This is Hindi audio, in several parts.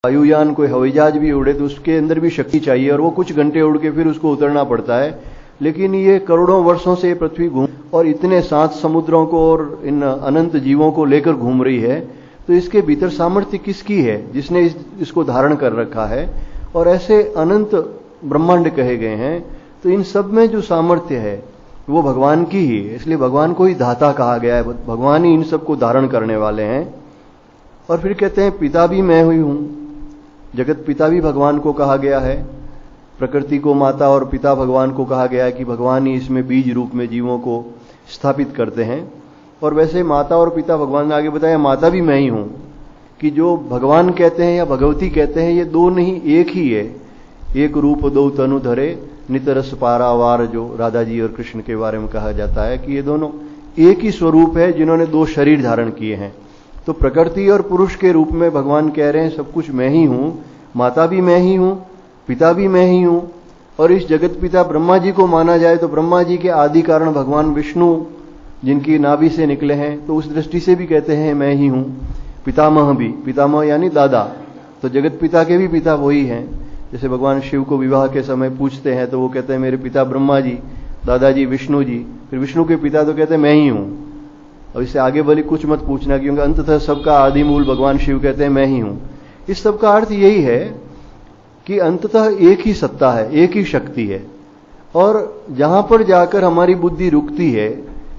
वायुयान कोई हवाई जहाज भी उड़े तो उसके अंदर भी शक्ति चाहिए और वो कुछ घंटे उड़ के फिर उसको उतरना पड़ता है। लेकिन ये करोड़ों वर्षों से पृथ्वी घूम और इतने 7 समुद्रों को और इन अनंत जीवों को लेकर घूम रही है, तो इसके भीतर सामर्थ्य किसकी है जिसने इसको धारण कर रखा है। और ऐसे अनंत ब्रह्मांड कहे गए हैं, तो इन सब में जो सामर्थ्य है वो भगवान की ही है, इसलिए भगवान को ही धाता कहा गया है। भगवान ही इन सबको धारण करने वाले हैं। और फिर कहते हैं पिता भी मैं ही हूं, जगत पिता भी भगवान को कहा गया है। प्रकृति को माता और पिता भगवान को कहा गया है कि भगवान ही इसमें बीज रूप में जीवों को स्थापित करते हैं। और वैसे माता और पिता भगवान ने आगे बताया माता भी मैं ही हूं, कि जो भगवान कहते हैं या भगवती कहते हैं ये दो नहीं एक ही है। एक रूप दो तनु धरे नितरस पारावार, जो राधा जी और कृष्ण के बारे में कहा जाता है कि ये दोनों एक ही स्वरूप है जिन्होंने 2 शरीर धारण किए हैं। तो प्रकृति और पुरुष के रूप में भगवान कह रहे हैं सब कुछ मैं ही हूं, माता भी मैं ही हूं, पिता भी मैं ही हूं। और इस जगत पिता ब्रह्मा जी को माना जाए तो ब्रह्मा जी के आदि कारण भगवान विष्णु जिनकी नाभि से निकले हैं, तो उस दृष्टि से भी कहते हैं मैं ही हूं। पितामह भी, पितामह यानी दादा, तो जगत पिता के भी पिता वही हैं। जैसे भगवान शिव को विवाह के समय पूछते हैं तो वो कहते हैं मेरे पिता ब्रह्मा जी, दादाजी विष्णु जी, फिर विष्णु के पिता तो कहते हैं मैं ही हूं। और इससे आगे वाली कुछ मत पूछना, क्योंकि अंततः सबका आदि मूल भगवान शिव कहते हैं मैं ही हूं। इस सब का अर्थ यही है कि अंततः एक ही सत्ता है, एक ही शक्ति है। और जहां पर जाकर हमारी बुद्धि रुकती है,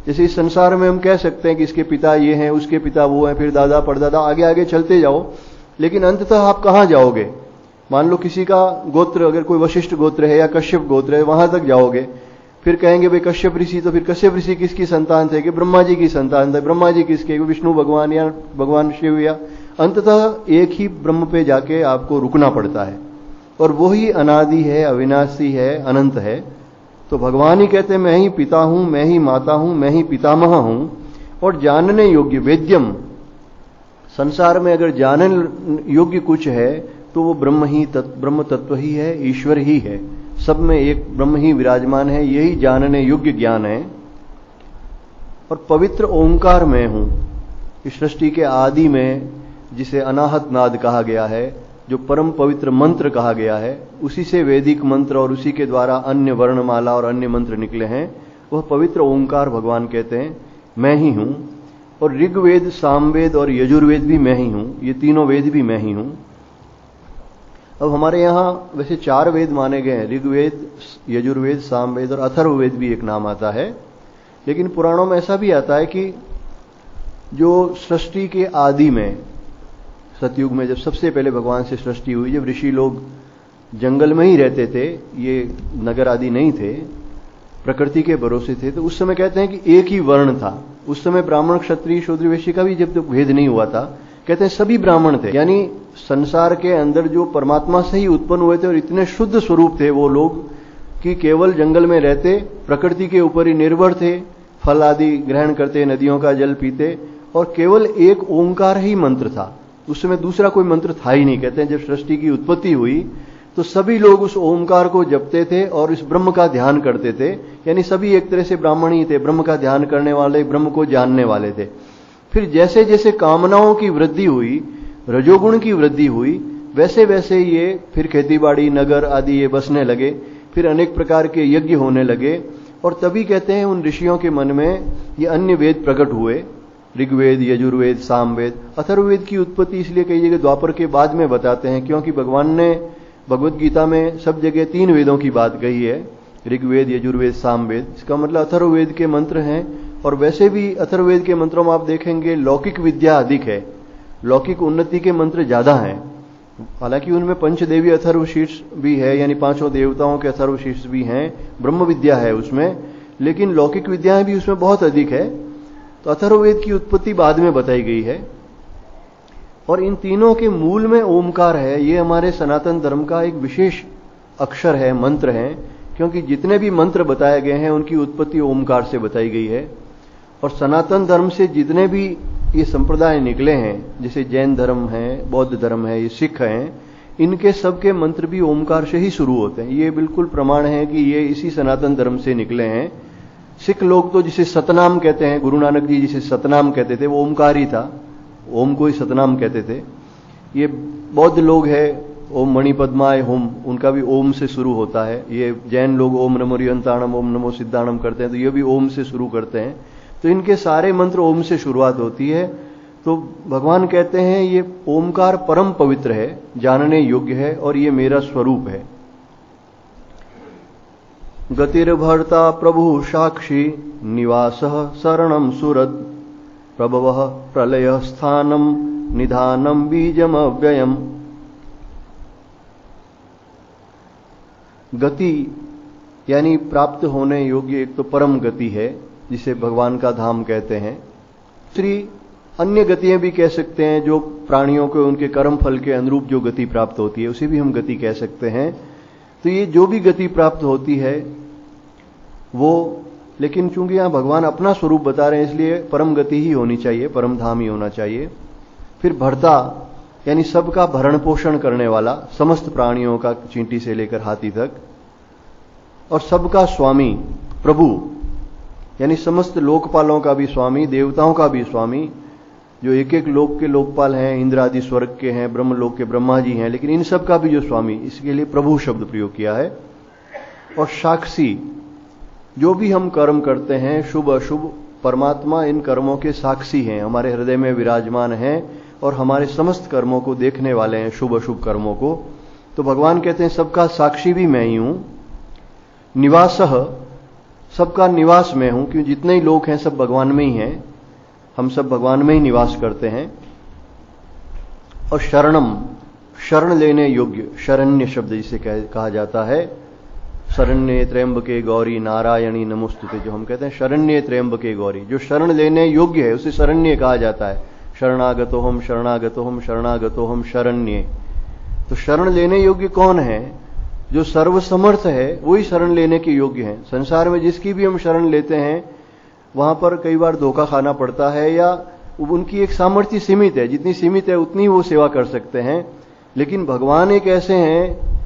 जैसे इस संसार में हम कह सकते हैं कि इसके पिता ये हैं, उसके पिता वो हैं, फिर दादा परदादा, आगे आगे चलते जाओ, लेकिन अंततः आप कहां जाओगे। मान लो किसी का गोत्र अगर कोई वशिष्ठ गोत्र है या कश्यप गोत्र है, वहां तक जाओगे, फिर कहेंगे भाई कश्यप ऋषि, तो फिर कश्यप ऋषि किसकी संतान थे कि ब्रह्मा जी की संतान थे। ब्रह्मा जी किसके, विष्णु भगवान या भगवान शिव, या अंततः एक ही ब्रह्म पे जाके आपको रुकना पड़ता है। और वो ही अनादि है, अविनाशी है, अनंत है। तो भगवान ही कहते हैं मैं ही पिता हूं, मैं ही माता हूं, मैं ही पितामह हूं। और जानने योग्य वेद्यम, संसार में अगर जानने योग्य कुछ है तो वो ब्रह्म तत्व ही है, ईश्वर ही है। सब में एक ब्रह्म ही विराजमान है, यही जानने योग्य ज्ञान है। और पवित्र ओंकार में हूं, इस सृष्टि के आदि में जिसे अनाहत नाद कहा गया है, जो परम पवित्र मंत्र कहा गया है, उसी से वैदिक मंत्र और उसी के द्वारा अन्य वर्णमाला और अन्य मंत्र निकले हैं, वह पवित्र ओंकार भगवान कहते हैं मैं ही हूं। और ऋग्वेद, सामवेद और यजुर्वेद भी मैं ही हूं, ये तीनों वेद भी मैं ही हूं। अब हमारे यहां वैसे 4 वेद माने गए हैं, ऋग्वेद, यजुर्वेद, सामवेद और अथर्ववेद भी एक नाम आता है। लेकिन पुराणों में ऐसा भी आता है कि जो सृष्टि के आदि में, सतयुग में जब सबसे पहले भगवान से सृष्टि हुई, जब ऋषि लोग जंगल में ही रहते थे, ये नगर आदि नहीं थे, प्रकृति के भरोसे थे, तो उस समय कहते हैं कि एक ही वर्ण था। उस समय ब्राह्मण, क्षत्रिय, शूद्र, वैश्य का भी जब तक भेद नहीं हुआ था, कहते हैं सभी ब्राह्मण थे। यानी संसार के अंदर जो परमात्मा से ही उत्पन्न हुए थे और इतने शुद्ध स्वरूप थे वो लोग कि केवल जंगल में रहते, प्रकृति के ऊपर ही निर्भर थे, फल आदि ग्रहण करते, नदियों का जल पीते, और केवल एक ओंकार ही मंत्र था। उस समय दूसरा कोई मंत्र था ही नहीं। कहते हैं जब सृष्टि की उत्पत्ति हुई तो सभी लोग उस ओंकार को जपते थे और इस ब्रह्म का ध्यान करते थे। यानी सभी एक तरह से ब्राह्मण ही थे, ब्रह्म का ध्यान करने वाले, ब्रह्म को जानने वाले थे। फिर जैसे जैसे कामनाओं की वृद्धि हुई, रजोगुण की वृद्धि हुई, वैसे वैसे ये फिर खेतीबाड़ी, नगर आदि ये बसने लगे, फिर अनेक प्रकार के यज्ञ होने लगे। और तभी कहते हैं उन ऋषियों के मन में ये अन्य वेद प्रकट हुए, ऋग्वेद, यजुर्वेद, सामवेद। अथर्ववेद की उत्पत्ति इसलिए कई जगह द्वापर के बाद में बताते हैं, क्योंकि भगवान ने भगवत गीता में सब जगह 3 वेदों की बात कही है, ऋग्वेद, यजुर्वेद, सामवेद। इसका मतलब अथर्ववेद के मंत्र हैं। और वैसे भी अथर्ववेद के मंत्रों में आप देखेंगे लौकिक विद्या अधिक है, लौकिक उन्नति के मंत्र ज्यादा हैं। हालांकि उनमें पंचदेवी अथर्वशीर्ष भी है, यानी 5 देवताओं के अथर्वशीर्ष भी हैं, ब्रह्म विद्या है उसमें, लेकिन लौकिक विद्याएं भी उसमें बहुत अधिक है। तो अथर्ववेद की उत्पत्ति बाद में बताई गई है। और इन तीनों के मूल में ओमकार है। ये हमारे सनातन धर्म का एक विशेष अक्षर है, मंत्र है, क्योंकि जितने भी मंत्र बताए गए हैं उनकी उत्पत्ति ओमकार से बताई गई है। और सनातन धर्म से जितने भी ये संप्रदाय निकले हैं, जैसे जैन धर्म है, बौद्ध धर्म है, ये सिख हैं, इनके सबके मंत्र भी ओमकार से ही शुरू होते हैं। ये बिल्कुल प्रमाण है कि ये इसी सनातन धर्म से निकले हैं। सिख लोग तो जिसे सतनाम कहते हैं, गुरु नानक जी जिसे सतनाम कहते थे, वो ओमकार ही था, ओम को ही सतनाम कहते थे। ये बौद्ध लोग हैं, ओम मणि पद्माय होम, उनका भी ओम से शुरू होता है। ये जैन लोग ओम नमो रिहंताणम, ओम नमो सिद्धाणम करते हैं, तो ये भी ओम से शुरू करते हैं। तो इनके सारे मंत्र ओम से शुरुआत होती है। तो भगवान कहते हैं ये ओमकार परम पवित्र है, जानने योग्य है, और ये मेरा स्वरूप है। गतिर्भर्ता प्रभु साक्षी निवासः शरणम सुरद प्रभवः प्रलय स्थानम निधानम बीजम अव्ययम। गति यानी प्राप्त होने योग्य एक तो परम गति है, जिसे भगवान का धाम कहते हैं। दूसरी अन्य गतियां भी कह सकते हैं, जो प्राणियों को उनके कर्म फल के अनुरूप जो गति प्राप्त होती है उसे भी हम गति कह सकते हैं। तो ये जो भी गति प्राप्त होती है वो, लेकिन चूंकि यहां भगवान अपना स्वरूप बता रहे हैं इसलिए परम गति ही होनी चाहिए, परम धाम ही होना चाहिए। फिर भर्ता यानी सबका भरण पोषण करने वाला, समस्त प्राणियों का चींटी से लेकर हाथी तक, और सबका स्वामी प्रभु यानी समस्त लोकपालों का भी स्वामी, देवताओं का भी स्वामी, जो एक एक लोक के लोकपाल हैं, इंद्र आदि स्वर्ग के हैं, ब्रह्म लोक के ब्रह्मा जी हैं, लेकिन इन सब का भी जो स्वामी, इसके लिए प्रभु शब्द प्रयोग किया है। और साक्षी, जो भी हम कर्म करते हैं शुभ अशुभ, परमात्मा इन कर्मों के साक्षी हैं, हमारे हृदय में विराजमान हैं और हमारे समस्त कर्मों को देखने वाले हैं, शुभ अशुभ कर्मों को। तो भगवान कहते हैं सबका साक्षी भी मैं ही हूं। निवासः, सबका निवास मैं हूं, क्योंकि जितने ही लोग हैं सब भगवान में ही हैं, हम सब भगवान में ही निवास करते हैं। और शरणम, शरण लेने योग्य, शरण्य शब्द जिसे कहा जाता है। शरण्ये त्र्यंबके गौरी नारायणी नमोस्तुते, जो हम कहते हैं शरण्ये त्र्यंबके गौरी, जो शरण लेने योग्य है उसे शरण्य कहा जाता है। शरणागतो हम शरणागतो हम शरणागतो हम शरण्ये। तो शरण लेने योग्य कौन है? जो सर्वसमर्थ है वही शरण लेने के योग्य है। संसार में जिसकी भी हम शरण लेते हैं वहां पर कई बार धोखा खाना पड़ता है, या उनकी एक सामर्थ्य सीमित है, जितनी सीमित है उतनी वो सेवा कर सकते हैं। लेकिन भगवान एक ऐसे हैं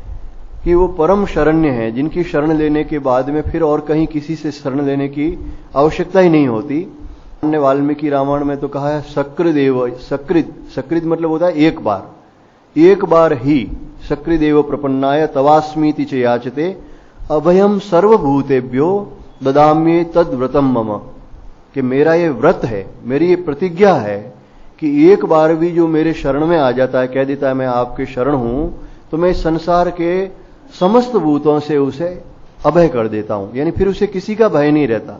कि वो परम शरण्य है, जिनकी शरण लेने के बाद में फिर और कहीं किसी से शरण लेने की आवश्यकता ही नहीं होती। हमने वाल्मीकि रामायण में तो कहा है सकृदेव, सकृत मतलब होता है एक बार ही, सकृदेव प्रपन्नाय तवास्मीति च याचते अभयम सर्वभूतेभ्यो ददाम्ये तद व्रतम मम, कि मेरा ये व्रत है, मेरी ये प्रतिज्ञा है कि एक बार भी जो मेरे शरण में आ जाता है, कह देता है मैं आपके शरण हूं, तो मैं संसार के समस्त भूतों से उसे अभय कर देता हूं, यानी फिर उसे किसी का भय नहीं रहता।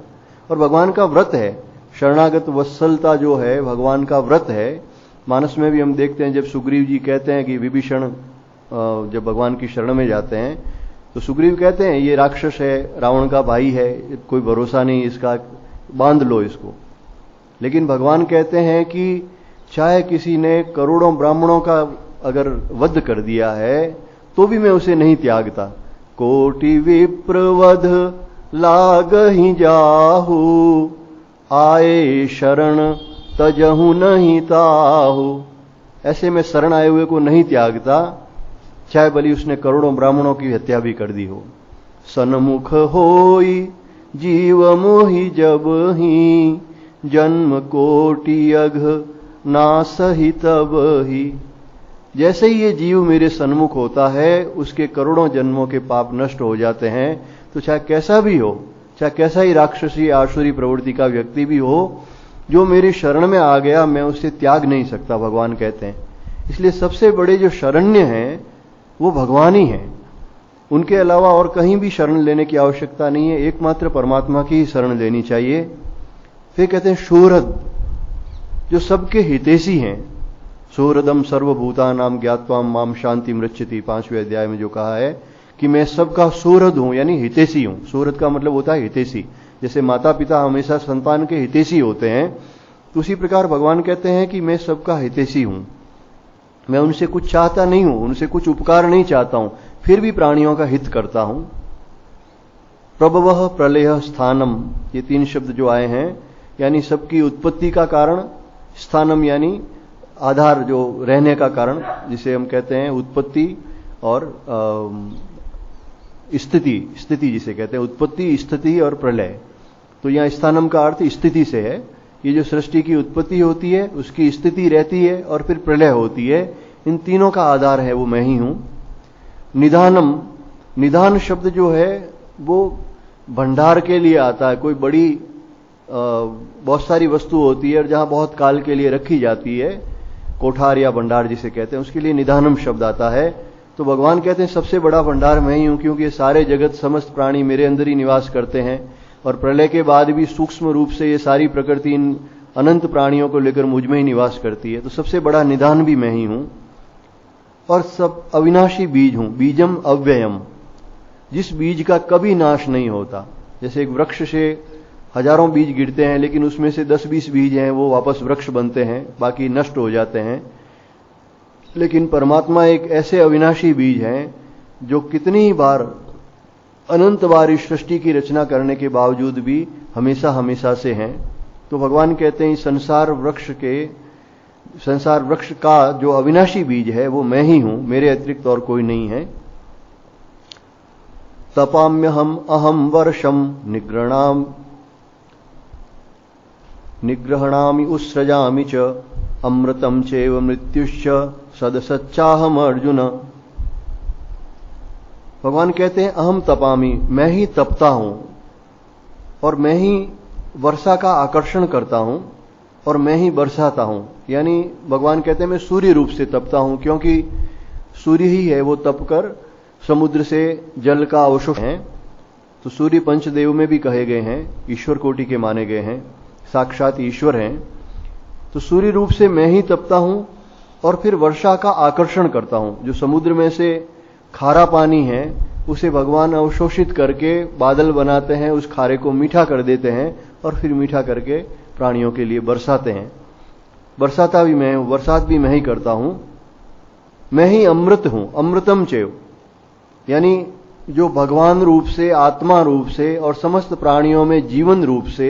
और भगवान का व्रत है, शरणागत वत्सलता जो है भगवान का व्रत है। मानस में भी हम देखते हैं जब सुग्रीव जी कहते हैं कि विभीषण जब भगवान की शरण में जाते हैं तो सुग्रीव कहते हैं ये राक्षस है, रावण का भाई है, कोई भरोसा नहीं इसका, बांध लो इसको। लेकिन भगवान कहते हैं कि चाहे किसी ने करोड़ों ब्राह्मणों का अगर वध कर दिया है तो भी मैं उसे नहीं त्यागता। कोटि विप्रवध लागहि जाहु, आए शरण तजहु नहीं ताहु। ऐसे में शरण आए हुए को नहीं त्यागता, चाहे भली उसने करोड़ों ब्राह्मणों की हत्या भी कर दी हो। सन्मुख होई जीव मोहि जब ही, जन्म कोटि अघ ना सही तब ही। जैसे ही ये जीव मेरे सन्मुख होता है उसके करोड़ों जन्मों के पाप नष्ट हो जाते हैं। तो चाहे कैसा भी हो, चाहे कैसा ही राक्षसी आसुरी प्रवृत्ति का व्यक्ति भी हो, जो मेरी शरण में आ गया मैं उसे त्याग नहीं सकता, भगवान कहते हैं। इसलिए सबसे बड़े जो शरण्य हैं वो भगवान ही हैं, उनके अलावा और कहीं भी शरण लेने की आवश्यकता नहीं है, एकमात्र परमात्मा की ही शरण लेनी चाहिए। फिर कहते हैं शूरद, जो सबके हितैषी हैं। शूरदम सर्वभूतानाम ज्ञात्वा माम शांति मृच्छति, 5वें अध्याय में जो कहा है कि मैं सबका शूरद हूं, यानी हितैषी हूं। शूरद का मतलब होता है हितैषी। जैसे माता पिता हमेशा संतान के हितैषी होते हैं, तो उसी प्रकार भगवान कहते हैं कि मैं सबका हितैषी हूं। मैं उनसे कुछ चाहता नहीं हूं, उनसे कुछ उपकार नहीं चाहता हूं, फिर भी प्राणियों का हित करता हूं। प्रभवः प्रलय स्थानम, ये 3 शब्द जो आए हैं, यानी सबकी उत्पत्ति का कारण, स्थानम यानी आधार जो रहने का कारण, जिसे हम कहते हैं उत्पत्ति, और स्थिति जिसे कहते हैं, उत्पत्ति स्थिति और प्रलय। तो यहां स्थानम का अर्थ स्थिति से है। ये जो सृष्टि की उत्पत्ति होती है उसकी स्थिति रहती है और फिर प्रलय होती है, इन तीनों का आधार है वो मैं ही हूं। निधानम, निधान शब्द जो है वो भंडार के लिए आता है। कोई बड़ी बहुत सारी वस्तु होती है और जहां बहुत काल के लिए रखी जाती है, कोठार या भंडार जिसे कहते हैं, उसके लिए निधानम शब्द आता है। तो भगवान कहते हैं सबसे बड़ा भंडार मैं ही हूं, क्योंकि ये सारे जगत समस्त प्राणी मेरे अंदर ही निवास करते हैं और प्रलय के बाद भी सूक्ष्म रूप से ये सारी प्रकृति इन अनंत प्राणियों को लेकर मुझ में ही निवास करती है। तो सबसे बड़ा निधान भी मैं ही हूं और सब अविनाशी बीज हूं। बीजम अव्ययम, जिस बीज का कभी नाश नहीं होता। जैसे एक वृक्ष से हजारों बीज गिरते हैं लेकिन उसमें से 10-20 बीज हैं वो वापस वृक्ष बनते हैं, बाकी नष्ट हो जाते हैं। लेकिन परमात्मा एक ऐसे अविनाशी बीज हैं जो कितनी बार, अनंत बार इस सृष्टि की रचना करने के बावजूद भी हमेशा हमेशा से हैं। तो भगवान कहते हैं संसार वृक्ष का जो अविनाशी बीज है वो मैं ही हूं, मेरे अतिरिक्त और कोई नहीं है। तपाम्यहम अहम वर्षम निग्रहणामि उत्सृजामि च अमृतम चैव मृत्युश्च सदसच्चाहम अर्जुन। भगवान कहते हैं अहम तपामि, मैं ही तपता हूं और मैं ही वर्षा का आकर्षण करता हूं और मैं ही बरसाता हूं। यानी भगवान कहते हैं मैं सूर्य रूप से तपता हूं, क्योंकि सूर्य ही है वो तपकर समुद्र से जल का अवशोष है। तो सूर्य पंचदेव में भी कहे गए हैं, ईश्वर कोटि के माने गए हैं, साक्षात ईश्वर हैं। तो सूर्य रूप से मैं ही तपता हूं और फिर वर्षा का आकर्षण करता हूं। जो समुद्र में से खारा पानी है उसे भगवान अवशोषित करके बादल बनाते हैं, उस खारे को मीठा कर देते हैं और फिर मीठा करके प्राणियों के लिए बरसाते हैं। बरसाता भी मैं हूं, बरसात भी मैं ही करता हूं। मैं ही अमृत हूं, अमृतम चैव, यानी जो भगवान रूप से, आत्मा रूप से और समस्त प्राणियों में जीवन रूप से,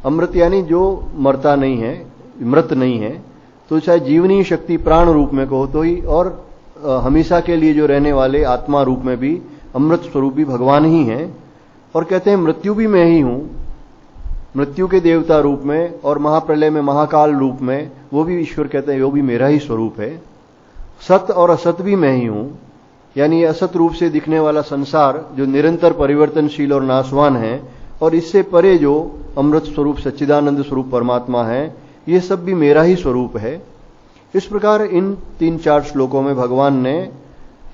अमृत यानी जो मरता नहीं है, मृत नहीं है, तो चाहे जीवनी शक्ति प्राण रूप में कहो तो ही, और हमेशा के लिए जो रहने वाले आत्मा रूप में भी अमृत स्वरूप भी भगवान ही हैं। और कहते हैं मृत्यु भी मैं ही हूं, मृत्यु के देवता रूप में और महाप्रलय में महाकाल रूप में, वो भी ईश्वर कहते हैं वो भी मेरा ही स्वरूप है। सत और असत भी मैं ही हूं, यानी असत रूप से दिखने वाला संसार जो निरंतर परिवर्तनशील और नाशवान है, और इससे परे जो अमृत स्वरूप सच्चिदानंद स्वरूप परमात्मा है, ये सब भी मेरा ही स्वरूप है। इस प्रकार इन 3-4 श्लोकों में भगवान ने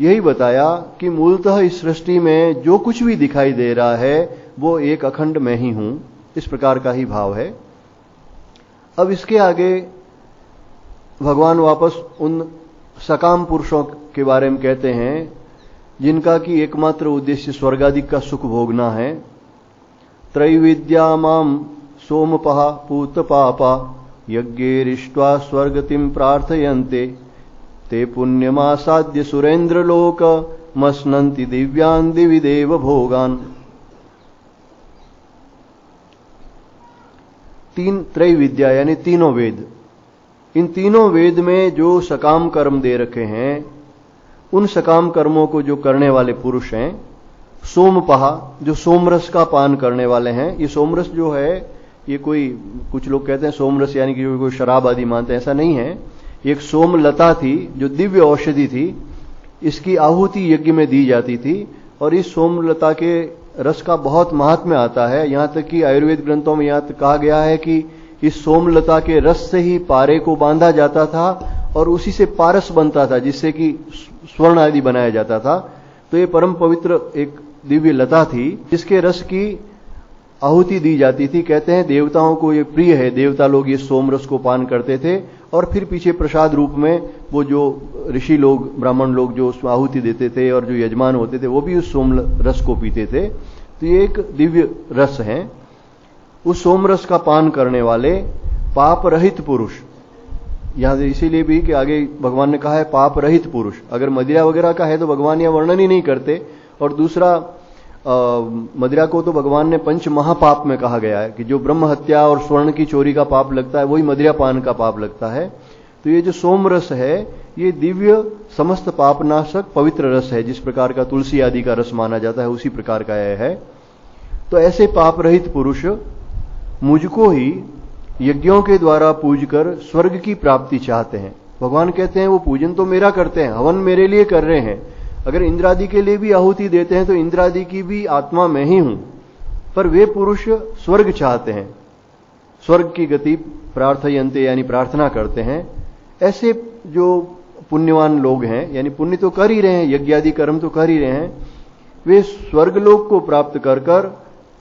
यही बताया कि मूलतः इस सृष्टि में जो कुछ भी दिखाई दे रहा है वो एक अखंड मैं ही हूं, इस प्रकार का ही भाव है। अब इसके आगे भगवान वापस उन सकाम पुरुषों के बारे में कहते हैं जिनका कि एकमात्र उद्देश्य स्वर्गादि का सुख भोगना है। त्रैविद्या माम सोमपहा पूत पापा यज्ञेरिष्ट्वा स्वर्गतिम प्रार्थयन्ते ते पुण्यमासाद्य सुरेंद्रलोक मस्नन्ति दिव्यान् दिवि देव भोगान्। त्रैविद्या यानी तीनों वेद, इन तीनों वेद में जो सकाम कर्म दे रखे हैं, उन सकाम कर्मों को जो करने वाले पुरुष हैं, सोमपहा जो सोमरस का पान करने वाले हैं। ये सोमरस जो है ये कोई, कुछ लोग कहते हैं सोमरस यानी कि कोई शराब आदि मानते हैं, ऐसा नहीं है। एक सोमलता थी जो दिव्य औषधि थी, इसकी आहुति यज्ञ में दी जाती थी और इस सोमलता के रस का बहुत महात्म्य आता है। यहां तक कि आयुर्वेद ग्रंथों में यहां तक कहा गया है कि इस सोमलता के रस से ही पारे को बांधा जाता था और उसी से पारस बनता था जिससे कि स्वर्ण आदि बनाया जाता था। तो ये परम पवित्र एक दिव्य लता थी जिसके रस की आहुति दी जाती थी। कहते हैं देवताओं को ये प्रिय है, देवता लोग ये सोमरस को पान करते थे और फिर पीछे प्रसाद रूप में वो जो ऋषि लोग, ब्राह्मण लोग जो उसमें आहुति देते थे और जो यजमान होते थे वो भी उस सोम रस को पीते थे। तो ये एक दिव्य रस है। उस सोमरस का पान करने वाले पाप रहित पुरुष, यहां इसीलिए भी कि आगे भगवान ने कहा है पाप रहित पुरुष। अगर मदिरा वगैरह का है तो भगवान यह वर्णन ही नहीं करते। और दूसरा, मदिरा को तो भगवान ने पंच महापाप में कहा गया है कि जो ब्रह्म हत्या और स्वर्ण की चोरी का पाप लगता है वही मदिरा पान का पाप लगता है। तो ये जो सोमरस है ये दिव्य समस्त पापनाशक पवित्र रस है, जिस प्रकार का तुलसी आदि का रस माना जाता है उसी प्रकार का यह है। तो ऐसे पाप रहित पुरुष मुझको ही यज्ञों के द्वारा पूजकर स्वर्ग की प्राप्ति चाहते हैं। भगवान कहते हैं वो पूजन तो मेरा करते हैं, हवन मेरे लिए कर रहे हैं। अगर इंद्रादि के लिए भी आहुति देते हैं तो इंद्रादि की भी आत्मा मैं ही हूं, पर वे पुरुष स्वर्ग चाहते हैं, स्वर्ग की गति प्रार्थयन्ते यानी प्रार्थना करते हैं। ऐसे जो पुण्यवान लोग हैं, यानी पुण्य तो कर ही रहे हैं, यज्ञ आदि कर्म तो कर ही रहे हैं, वे स्वर्गलोक को प्राप्त कर कर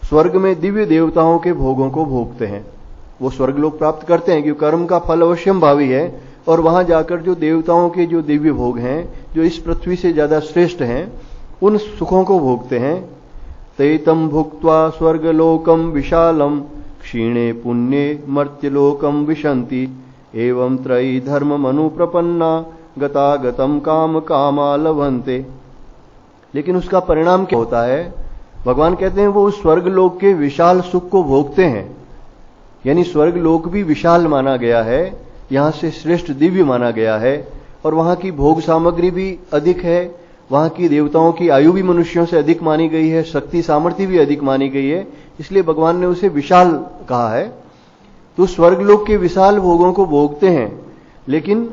स्वर्ग में दिव्य देवताओं के भोगों को भोगते हैं। वो स्वर्गलोक प्राप्त करते हैं क्योंकि कर्म का फल अवश्यम भावी है, और वहां जाकर जो देवताओं के जो दिव्य भोग हैं, जो इस पृथ्वी से ज्यादा श्रेष्ठ हैं, उन सुखों को भोगते हैं। तैतम भुक्त्वा स्वर्गलोकम विशालम क्षीणे पुण्ये मर्त्यलोकम विशन्ति एवं त्रयी धर्म मनु प्रपन्ना गतागतम काम कामा लभन्ते। लेकिन उसका परिणाम क्या होता है? भगवान कहते हैं वो उस स्वर्गलोक के विशाल सुख को भोगते हैं, यानी स्वर्गलोक भी विशाल माना गया है, यहां से श्रेष्ठ दिव्य माना गया है, और वहां की भोग सामग्री भी अधिक है, वहां की देवताओं की आयु भी मनुष्यों से अधिक मानी गई है, शक्ति सामर्थ्य भी अधिक मानी गई है, इसलिए भगवान ने उसे विशाल कहा है। तो स्वर्गलोक के विशाल भोगों को भोगते हैं, लेकिन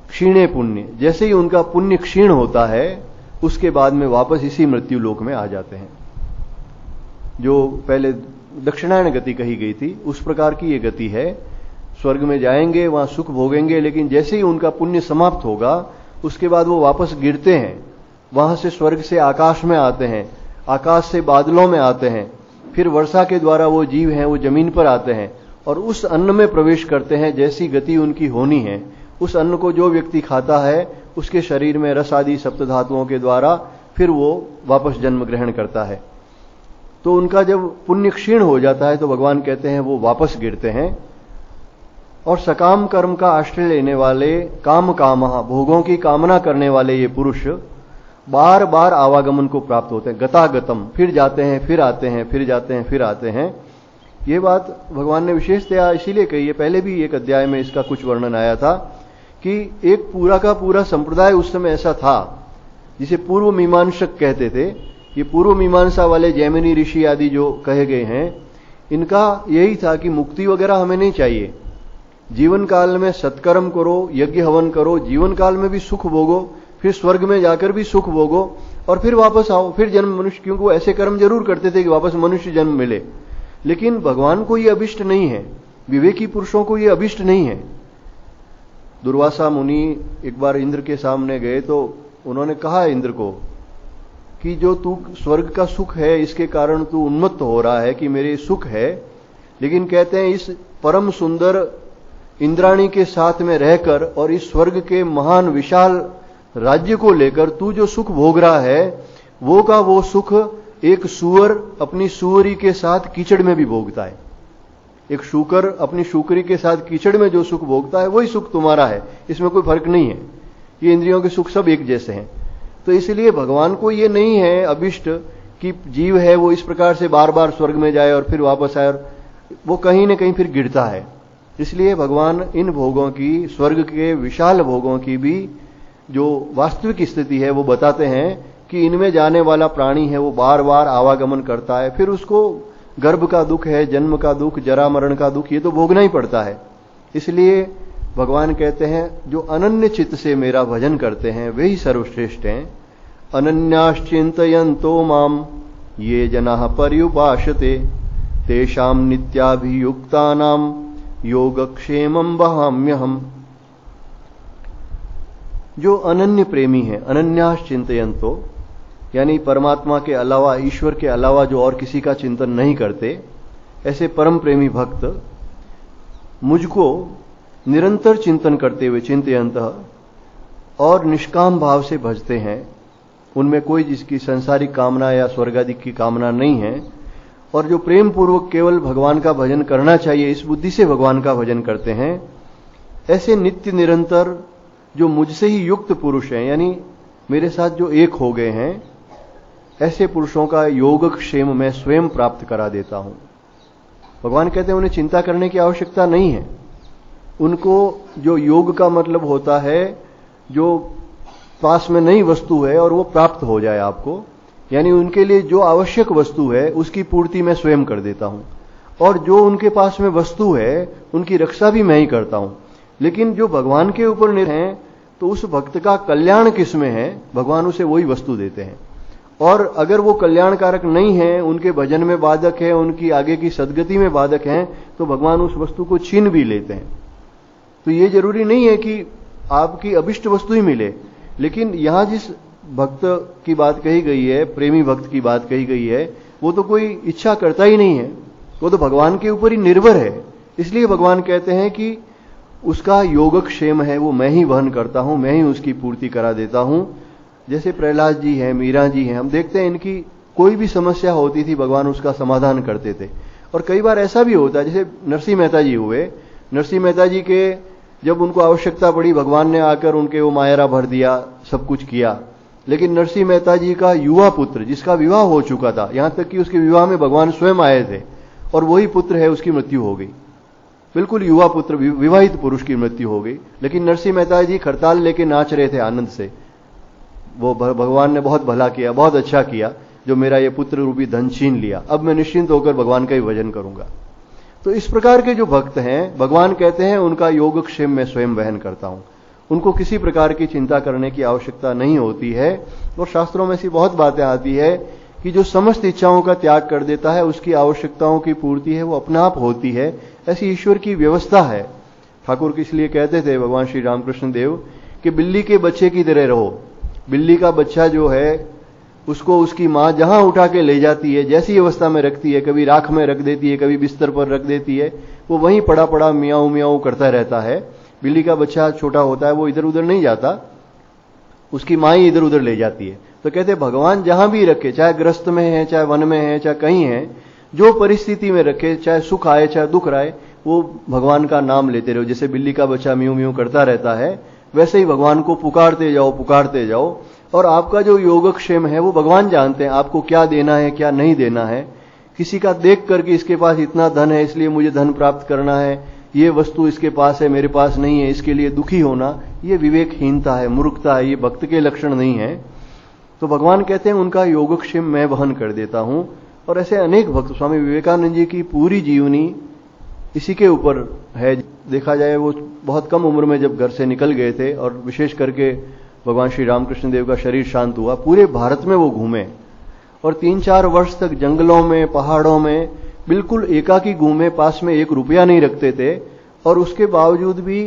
क्षीणे पुण्य, जैसे ही उनका पुण्य क्षीण होता है उसके बाद में वापस इसी मृत्यु लोक में आ जाते हैं। जो पहले दक्षिणायन गति कही गई थी उस प्रकार की ये गति है। स्वर्ग में जाएंगे, वहां सुख भोगेंगे, लेकिन जैसे ही उनका पुण्य समाप्त होगा उसके बाद वो वापस गिरते हैं, वहां से स्वर्ग से आकाश में आते हैं, आकाश से बादलों में आते हैं, फिर वर्षा के द्वारा वो जीव हैं वो जमीन पर आते हैं और उस अन्न में प्रवेश करते हैं जैसी गति उनकी होनी है। उस अन्न को जो व्यक्ति खाता है उसके शरीर में रस आदि सप्त धातुओं के द्वारा फिर वो वापस जन्म ग्रहण करता है। तो उनका जब पुण्य क्षीण हो जाता है तो भगवान कहते हैं वो वापस गिरते हैं, और सकाम कर्म का आश्रय लेने वाले काम कामः, भोगों की कामना करने वाले ये पुरुष बार बार आवागमन को प्राप्त होते हैं। गतागतम, फिर जाते हैं फिर आते हैं, फिर जाते हैं फिर आते हैं। ये बात भगवान ने विशेषतया इसीलिए कही है, पहले भी एक अध्याय में इसका कुछ वर्णन आया था कि एक पूरा का पूरा संप्रदाय उस समय ऐसा था जिसे पूर्व मीमांसक कहते थे। ये पूर्व मीमांसा वाले जैमिनी ऋषि आदि जो कहे गए हैं, इनका यही था कि मुक्ति वगैरह हमें नहीं चाहिए, जीवन काल में सत्कर्म करो, यज्ञ हवन करो, जीवन काल में भी सुख भोगो, फिर स्वर्ग में जाकर भी सुख भोगो और फिर वापस आओ, फिर जन्म मनुष्य, क्योंकि वो ऐसे कर्म जरूर करते थे कि वापस मनुष्य जन्म मिले। लेकिन भगवान को ये अभिष्ट नहीं है, विवेकी पुरुषों को ये अभिष्ट नहीं है। दुर्वासा मुनि एक बार इंद्र के सामने गए तो उन्होंने कहा इंद्र को कि जो तू स्वर्ग का सुख है इसके कारण तू उन्मत्त हो रहा है कि मेरे सुख है, लेकिन कहते हैं इस परम सुंदर इंद्राणी के साथ में रहकर और इस स्वर्ग के महान विशाल राज्य को लेकर तू जो सुख भोग रहा है वो का वो सुख एक सूअर अपनी सूअरी के साथ कीचड़ में भी भोगता है। एक शूकर अपनी शूकरी के साथ कीचड़ में जो सुख भोगता है वही सुख तुम्हारा है, इसमें कोई फर्क नहीं है। ये इंद्रियों के सुख सब एक जैसे हैं। तो इसलिए भगवान को ये नहीं है अभिष्ट कि जीव है वो इस प्रकार से बार बार स्वर्ग में जाए और फिर वापस आए, और वो कहीं न कहीं फिर गिरता है। इसलिए भगवान इन भोगों की, स्वर्ग के विशाल भोगों की भी जो वास्तविक स्थिति है वो बताते हैं कि इनमें जाने वाला प्राणी है वो बार बार आवागमन करता है, फिर उसको गर्भ का दुख है, जन्म का दुख, जरा मरण का दुख, ये तो भोगना ही पड़ता है। इसलिए भगवान कहते हैं जो अनन्य चित्त से मेरा भजन करते हैं वे ही सर्वश्रेष्ठ हैं। अनन्याश्चिंतयन्तो माम ये जनाः पर्युपासते तेषां नित्याभियुक्तानां योगक्षेमं वहाम्यहम्। जो अनन्य प्रेमी है, अनन्याश्चिंतयन्तो यानी परमात्मा के अलावा, ईश्वर के अलावा जो और किसी का चिंतन नहीं करते, ऐसे परम प्रेमी भक्त मुझको निरंतर चिंतन करते हुए चिंतयन्तः और निष्काम भाव से भजते हैं, उनमें कोई जिसकी संसारिक कामना या स्वर्ग आदि की कामना नहीं है, और जो प्रेम पूर्वक केवल भगवान का भजन करना चाहिए इस बुद्धि से भगवान का भजन करते हैं, ऐसे नित्य निरंतर जो मुझसे ही युक्त पुरुष हैं, यानी मेरे साथ जो एक हो गए हैं, ऐसे पुरुषों का योगक्षेम मैं स्वयं प्राप्त करा देता हूं। भगवान कहते हैं उन्हें चिंता करने की आवश्यकता नहीं है। उनको जो योग का मतलब होता है जो पास में नई वस्तु है और वो प्राप्त हो जाए आपको, यानी उनके लिए जो आवश्यक वस्तु है उसकी पूर्ति मैं स्वयं कर देता हूं, और जो उनके पास में वस्तु है उनकी रक्षा भी मैं ही करता हूं। लेकिन जो भगवान के ऊपर निर्भर हैं तो उस भक्त का कल्याण किसमें है, भगवान उसे वही वस्तु देते हैं। और अगर वो कल्याणकारक नहीं है, उनके भजन में बाधक है, उनकी आगे की सदगति में बाधक है, तो भगवान उस वस्तु को छीन भी लेते हैं। तो ये जरूरी नहीं है कि आपकी अभिष्ट वस्तु ही मिले, लेकिन यहां जिस भक्त की बात कही गई है, प्रेमी भक्त की बात कही गई है, वो तो कोई इच्छा करता ही नहीं है, वो तो भगवान के ऊपर ही निर्भर है। इसलिए भगवान कहते हैं कि उसका योगक्षेम है वो मैं ही वहन करता हूं, मैं ही उसकी पूर्ति करा देता हूं। जैसे प्रहलाद जी हैं, मीरा जी हैं, हम देखते हैं इनकी कोई भी समस्या होती थी भगवान उसका समाधान करते थे। और कई बार ऐसा भी होता है, जैसे नरसिंह मेहता जी हुए, नरसिंह मेहता जी के जब उनको आवश्यकता पड़ी भगवान ने आकर उनके वो मायरा भर दिया, सब कुछ किया, लेकिन नरसिंह मेहता जी का युवा पुत्र जिसका विवाह हो चुका था, यहां तक कि उसके विवाह में भगवान स्वयं आए थे, और वही पुत्र है उसकी मृत्यु हो गई, बिल्कुल युवा पुत्र विवाहित पुरुष की मृत्यु हो गई। लेकिन नरसिंह मेहता जी खरताल लेके नाच रहे थे आनंद से, वो भगवान ने बहुत भला किया, बहुत अच्छा किया जो मेरा ये पुत्र रूपी धन छीन लिया, अब मैं निश्चिंत होकर भगवान का ही भजन करूंगा। तो इस प्रकार के जो भक्त हैं, भगवान कहते हैं उनका योगक्षेम मैं स्वयं वहन करता हूं, उनको किसी प्रकार की चिंता करने की आवश्यकता नहीं होती है। और शास्त्रों में ऐसी बहुत बातें आती है कि जो समस्त इच्छाओं का त्याग कर देता है उसकी आवश्यकताओं की पूर्ति है वो अपने आप होती है, ऐसी ईश्वर की व्यवस्था है। ठाकुर इसलिए कहते थे भगवान श्री रामकृष्ण देव कि बिल्ली के बच्चे की तरह रहो। बिल्ली का बच्चा जो है उसको उसकी मां जहां उठा के ले जाती है, जैसी अवस्था में रखती है, कभी राख में रख देती है, कभी बिस्तर पर रख देती है, वो वहीं पड़ा पड़ा मियाऊ मियाऊ करता रहता है। बिल्ली का बच्चा छोटा होता है, वो इधर उधर नहीं जाता, उसकी मां ही इधर उधर ले जाती है। तो कहते भगवान जहां भी रखे, चाहे ग्रस्त में है, चाहे वन में है, चाहे कहीं है, जो परिस्थिति में रखे, चाहे सुख आए चाहे दुख आए, वो भगवान का नाम लेते रहो। जैसे बिल्ली का बच्चा म्यू म्यू करता रहता है, वैसे ही भगवान को पुकारते जाओ, पुकारते जाओ। और आपका जो योगक्षेम है वो भगवान जानते हैं, आपको क्या देना है क्या नहीं देना है। किसी का देख करके इसके पास इतना धन है इसलिए मुझे धन प्राप्त करना है, ये वस्तु इसके पास है मेरे पास नहीं है, इसके लिए दुखी होना, ये विवेकहीनता है, मूर्खता है, ये भक्त के लक्षण नहीं है। तो भगवान कहते हैं उनका योगक्षेम मैं वहन कर देता हूं। और ऐसे अनेक भक्त, स्वामी विवेकानंद जी की पूरी जीवनी इसी के ऊपर है। देखा जाए वो बहुत कम उम्र में जब घर से निकल गए थे, और विशेष करके भगवान श्री रामकृष्ण देव का शरीर शांत हुआ, पूरे भारत में वो घूमे और 3-4 वर्ष तक जंगलों में, पहाड़ों में बिल्कुल एकाकी घूमे, पास में 1 रुपया नहीं रखते थे, और उसके बावजूद भी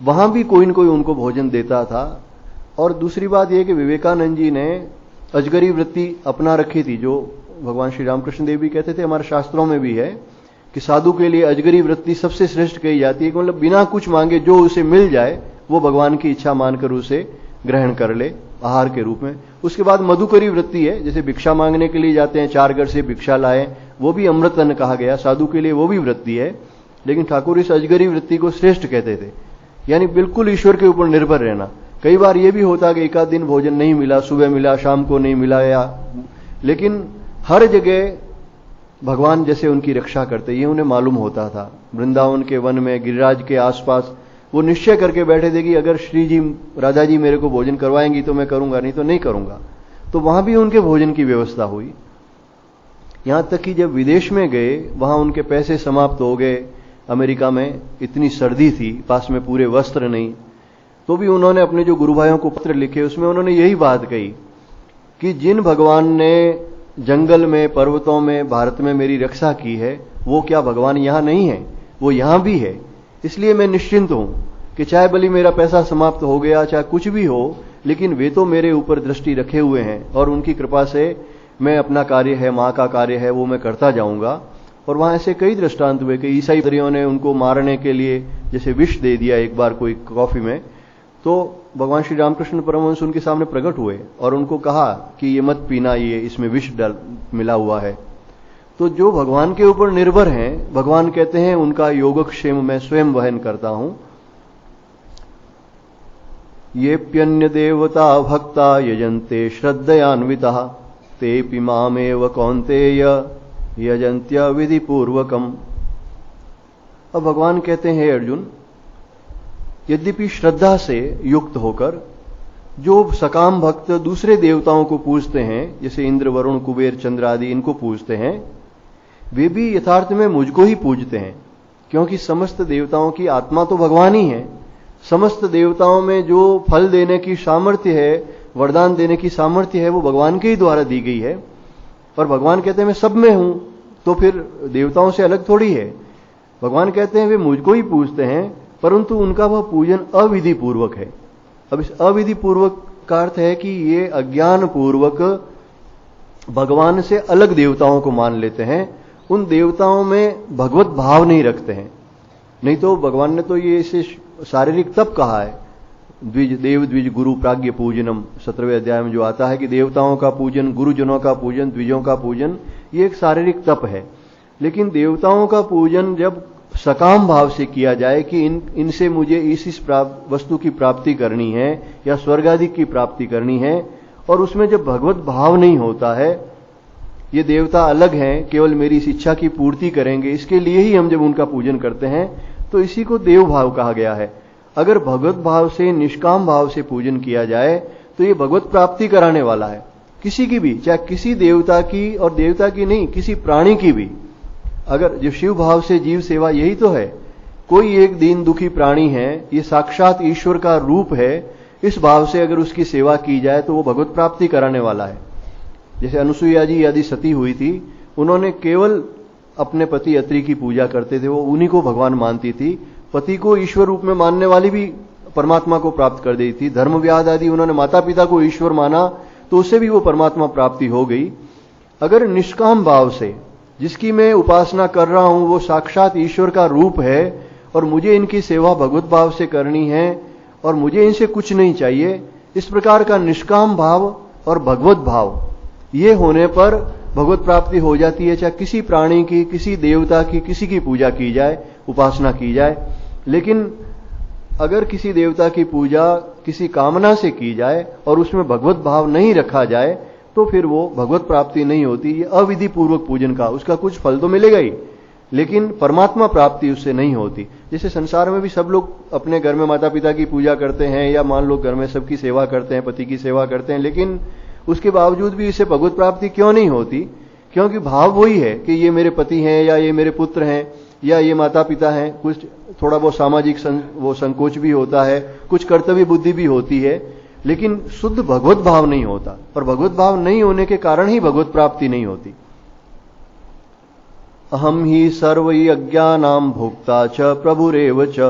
वहां भी कोई न कोई उनको भोजन देता था। और दूसरी बात यह कि विवेकानंद जी ने अजगरी वृत्ति अपना रखी थी, जो भगवान श्री रामकृष्ण देव भी कहते थे, हमारे शास्त्रों में भी है कि साधु के लिए अजगरी वृत्ति सबसे श्रेष्ठ कही जाती है, कि मतलब बिना कुछ मांगे जो उसे मिल जाए वो भगवान की इच्छा मानकर उसे ग्रहण कर ले आहार के रूप में। उसके बाद मधुकरी वृत्ति है, जैसे भिक्षा मांगने के लिए जाते हैं, 4 घर से भिक्षा लाए, वो भी अमृत अन्न कहा गया, साधु के लिए वो भी वृत्ति है। लेकिन ठाकुर इस अजगरी वृत्ति को श्रेष्ठ कहते थे, यानी बिल्कुल ईश्वर के ऊपर निर्भर रहना। कई बार ये भी होता कि 1 दिन भोजन नहीं मिला, सुबह मिला, शाम को नहीं मिला, लेकिन हर जगह भगवान जैसे उनकी रक्षा करते, ये उन्हें मालूम होता था। वृंदावन के वन में, गिरिराज के आसपास वो निश्चय करके बैठे थे कि अगर श्री जी, राधा जी मेरे को भोजन करवाएंगी तो मैं करूंगा, नहीं तो नहीं करूंगा। तो वहां भी उनके भोजन की व्यवस्था हुई। यहां तक कि जब विदेश में गए, वहां उनके पैसे समाप्त हो गए। अमेरिका में इतनी सर्दी थी, पास में पूरे वस्त्र नहीं, तो भी उन्होंने अपने जो गुरु भाइयों को पत्र लिखे, उसमें उन्होंने यही बात कही कि जिन भगवान ने जंगल में, पर्वतों में, भारत में मेरी रक्षा की है, वो क्या भगवान यहां नहीं है? वो यहां भी है। इसलिए मैं निश्चिंत हूं कि चाहे भली मेरा पैसा समाप्त हो गया, चाहे कुछ भी हो, लेकिन वे तो मेरे ऊपर दृष्टि रखे हुए हैं, और उनकी कृपा से मैं अपना कार्य है, मां का कार्य है, वो मैं करता जाऊंगा। और वहां ऐसे कई दृष्टांत हुए कि ईसाई भाइयों ने उनको मारने के लिए जैसे विष दे दिया एक बार कोई कॉफी में, तो भगवान श्री रामकृष्ण परमहंस उनके सामने प्रकट हुए और उनको कहा कि ये मत पीना, ये इसमें विष मिला हुआ है। तो जो भगवान के ऊपर निर्भर हैं, भगवान कहते हैं उनका योगक्षेम मैं स्वयं वहन करता हूं। येप्यन्य देवता भक्ता यजन्ते श्रद्धयान्वितः तेऽपि मामेव कौन्तेय यजन्त्य विधिपूर्वकम्। अब भगवान कहते हैं, अर्जुन, यद्यपि श्रद्धा से युक्त होकर जो सकाम भक्त दूसरे देवताओं को पूजते हैं, जैसे इंद्र, वरुण, कुबेर, चंद्र आदि इनको पूजते हैं, वे भी यथार्थ में मुझको ही पूजते हैं, क्योंकि समस्त देवताओं की आत्मा तो भगवान ही है। समस्त देवताओं में जो फल देने की सामर्थ्य है, वरदान देने की सामर्थ्य है, वो भगवान के ही द्वारा दी गई है। और भगवान कहते हैं मैं सब में हूं, तो फिर देवताओं से अलग थोड़ी है। भगवान कहते हैं वे मुझको ही पूजते हैं, परंतु उनका वह पूजन अविधि पूर्वक है। अब इस अविधि पूर्वक का अर्थ है कि ये अज्ञान पूर्वक भगवान से अलग देवताओं को मान लेते हैं, उन देवताओं में भगवत भाव नहीं रखते हैं। नहीं तो भगवान ने तो ये इसे शारीरिक तप कहा है, द्विज देव द्विज गुरु प्राज्ञ पूजनम 17वें अध्याय में जो आता है कि देवताओं का पूजन, गुरुजनों का पूजन, द्विजों का पूजन, ये एक शारीरिक तप है। लेकिन देवताओं का पूजन जब सकाम भाव से किया जाए कि इनसे मुझे इस वस्तु की प्राप्ति करनी है या स्वर्ग आदि की प्राप्ति करनी है, और उसमें जब भगवत भाव नहीं होता है, ये देवता अलग हैं, केवल मेरी इस इच्छा की पूर्ति करेंगे, इसके लिए ही हम जब उनका पूजन करते हैं, तो इसी को देव भाव कहा गया है। अगर भगवत भाव से, निष्काम भाव से पूजन किया जाए तो ये भगवत प्राप्ति कराने वाला है। किसी की भी, चाहे किसी देवता की, और देवता की नहीं, किसी प्राणी की भी। अगर जो शिव भाव से जीव सेवा, यही तो है। कोई एक दीन दुखी प्राणी है, ये साक्षात ईश्वर का रूप है, इस भाव से अगर उसकी सेवा की जाए तो वो भगवत प्राप्ति कराने वाला है। जैसे अनुसुईया जी आदि सती हुई थी, उन्होंने केवल अपने पति अत्रि की पूजा करते थे, वो उन्हीं को भगवान मानती थी। पति को ईश्वर रूप में मानने वाली भी परमात्मा को प्राप्त कर दी थी। धर्मव्याध आदि उन्होंने माता पिता को ईश्वर माना, तो उससे भी वो परमात्मा प्राप्ति हो गई। अगर निष्काम भाव से, जिसकी मैं उपासना कर रहा हूं वो साक्षात ईश्वर का रूप है, और मुझे इनकी सेवा भगवत भाव से करनी है, और मुझे इनसे कुछ नहीं चाहिए, इस प्रकार का निष्काम भाव और भगवत भाव, ये होने पर भगवत प्राप्ति हो जाती है। चाहे किसी प्राणी की, किसी देवता की, किसी की पूजा की जाए, उपासना की जाए। लेकिन अगर किसी देवता की पूजा किसी कामना से की जाए और उसमें भगवत भाव नहीं रखा जाए, तो फिर वो भगवत प्राप्ति नहीं होती। ये अविधि पूर्वक पूजन का, उसका कुछ फल तो मिलेगा ही, लेकिन परमात्मा प्राप्ति उससे नहीं होती। जैसे संसार में भी सब लोग अपने घर में माता पिता की पूजा करते हैं, या मान लो घर में सबकी सेवा करते हैं, पति की सेवा करते हैं, लेकिन उसके बावजूद भी इसे भगवत प्राप्ति क्यों नहीं होती? क्योंकि भाव वही है कि ये मेरे पति हैं, या ये मेरे पुत्र हैं, या ये माता पिता हैं। कुछ थोड़ा बहुत सामाजिक वो संकोच भी होता है, कुछ कर्तव्य बुद्धि भी होती है, लेकिन शुद्ध भगवत भाव नहीं होता। और भगवत भाव नहीं होने के कारण ही भगवत प्राप्ति नहीं होती। अहम ही सर्व यज्ञानां भोक्ता च प्रभुरेव च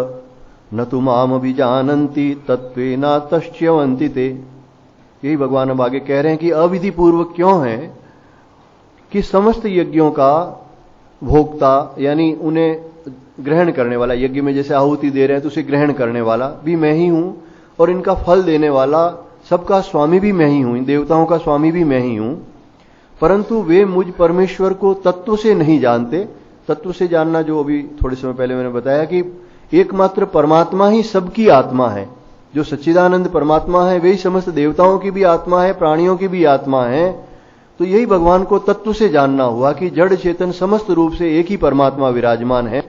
न तु माम अभिजानन्ति तत्त्वेन तश्च्यवन्ति ते। यही भगवान अब आगे कह रहे हैं कि अविधि पूर्वक क्यों है कि समस्त यज्ञों का भोक्ता, यानी उन्हें ग्रहण करने वाला, यज्ञ में जैसे आहुति दे रहे हैं तो उसे ग्रहण करने वाला भी मैं ही हूं, और इनका फल देने वाला, सबका स्वामी भी मैं ही हूं, इन देवताओं का स्वामी भी मैं ही हूं। परंतु वे मुझ परमेश्वर को तत्व से नहीं जानते। तत्व से जानना, जो अभी थोड़े समय पहले मैंने बताया कि एकमात्र परमात्मा ही सबकी आत्मा है। जो सच्चिदानंद परमात्मा है वही समस्त देवताओं की भी आत्मा है, प्राणियों की भी आत्मा है। तो यही भगवान को तत्व से जानना हुआ कि जड़ चेतन समस्त रूप से एक ही परमात्मा विराजमान है।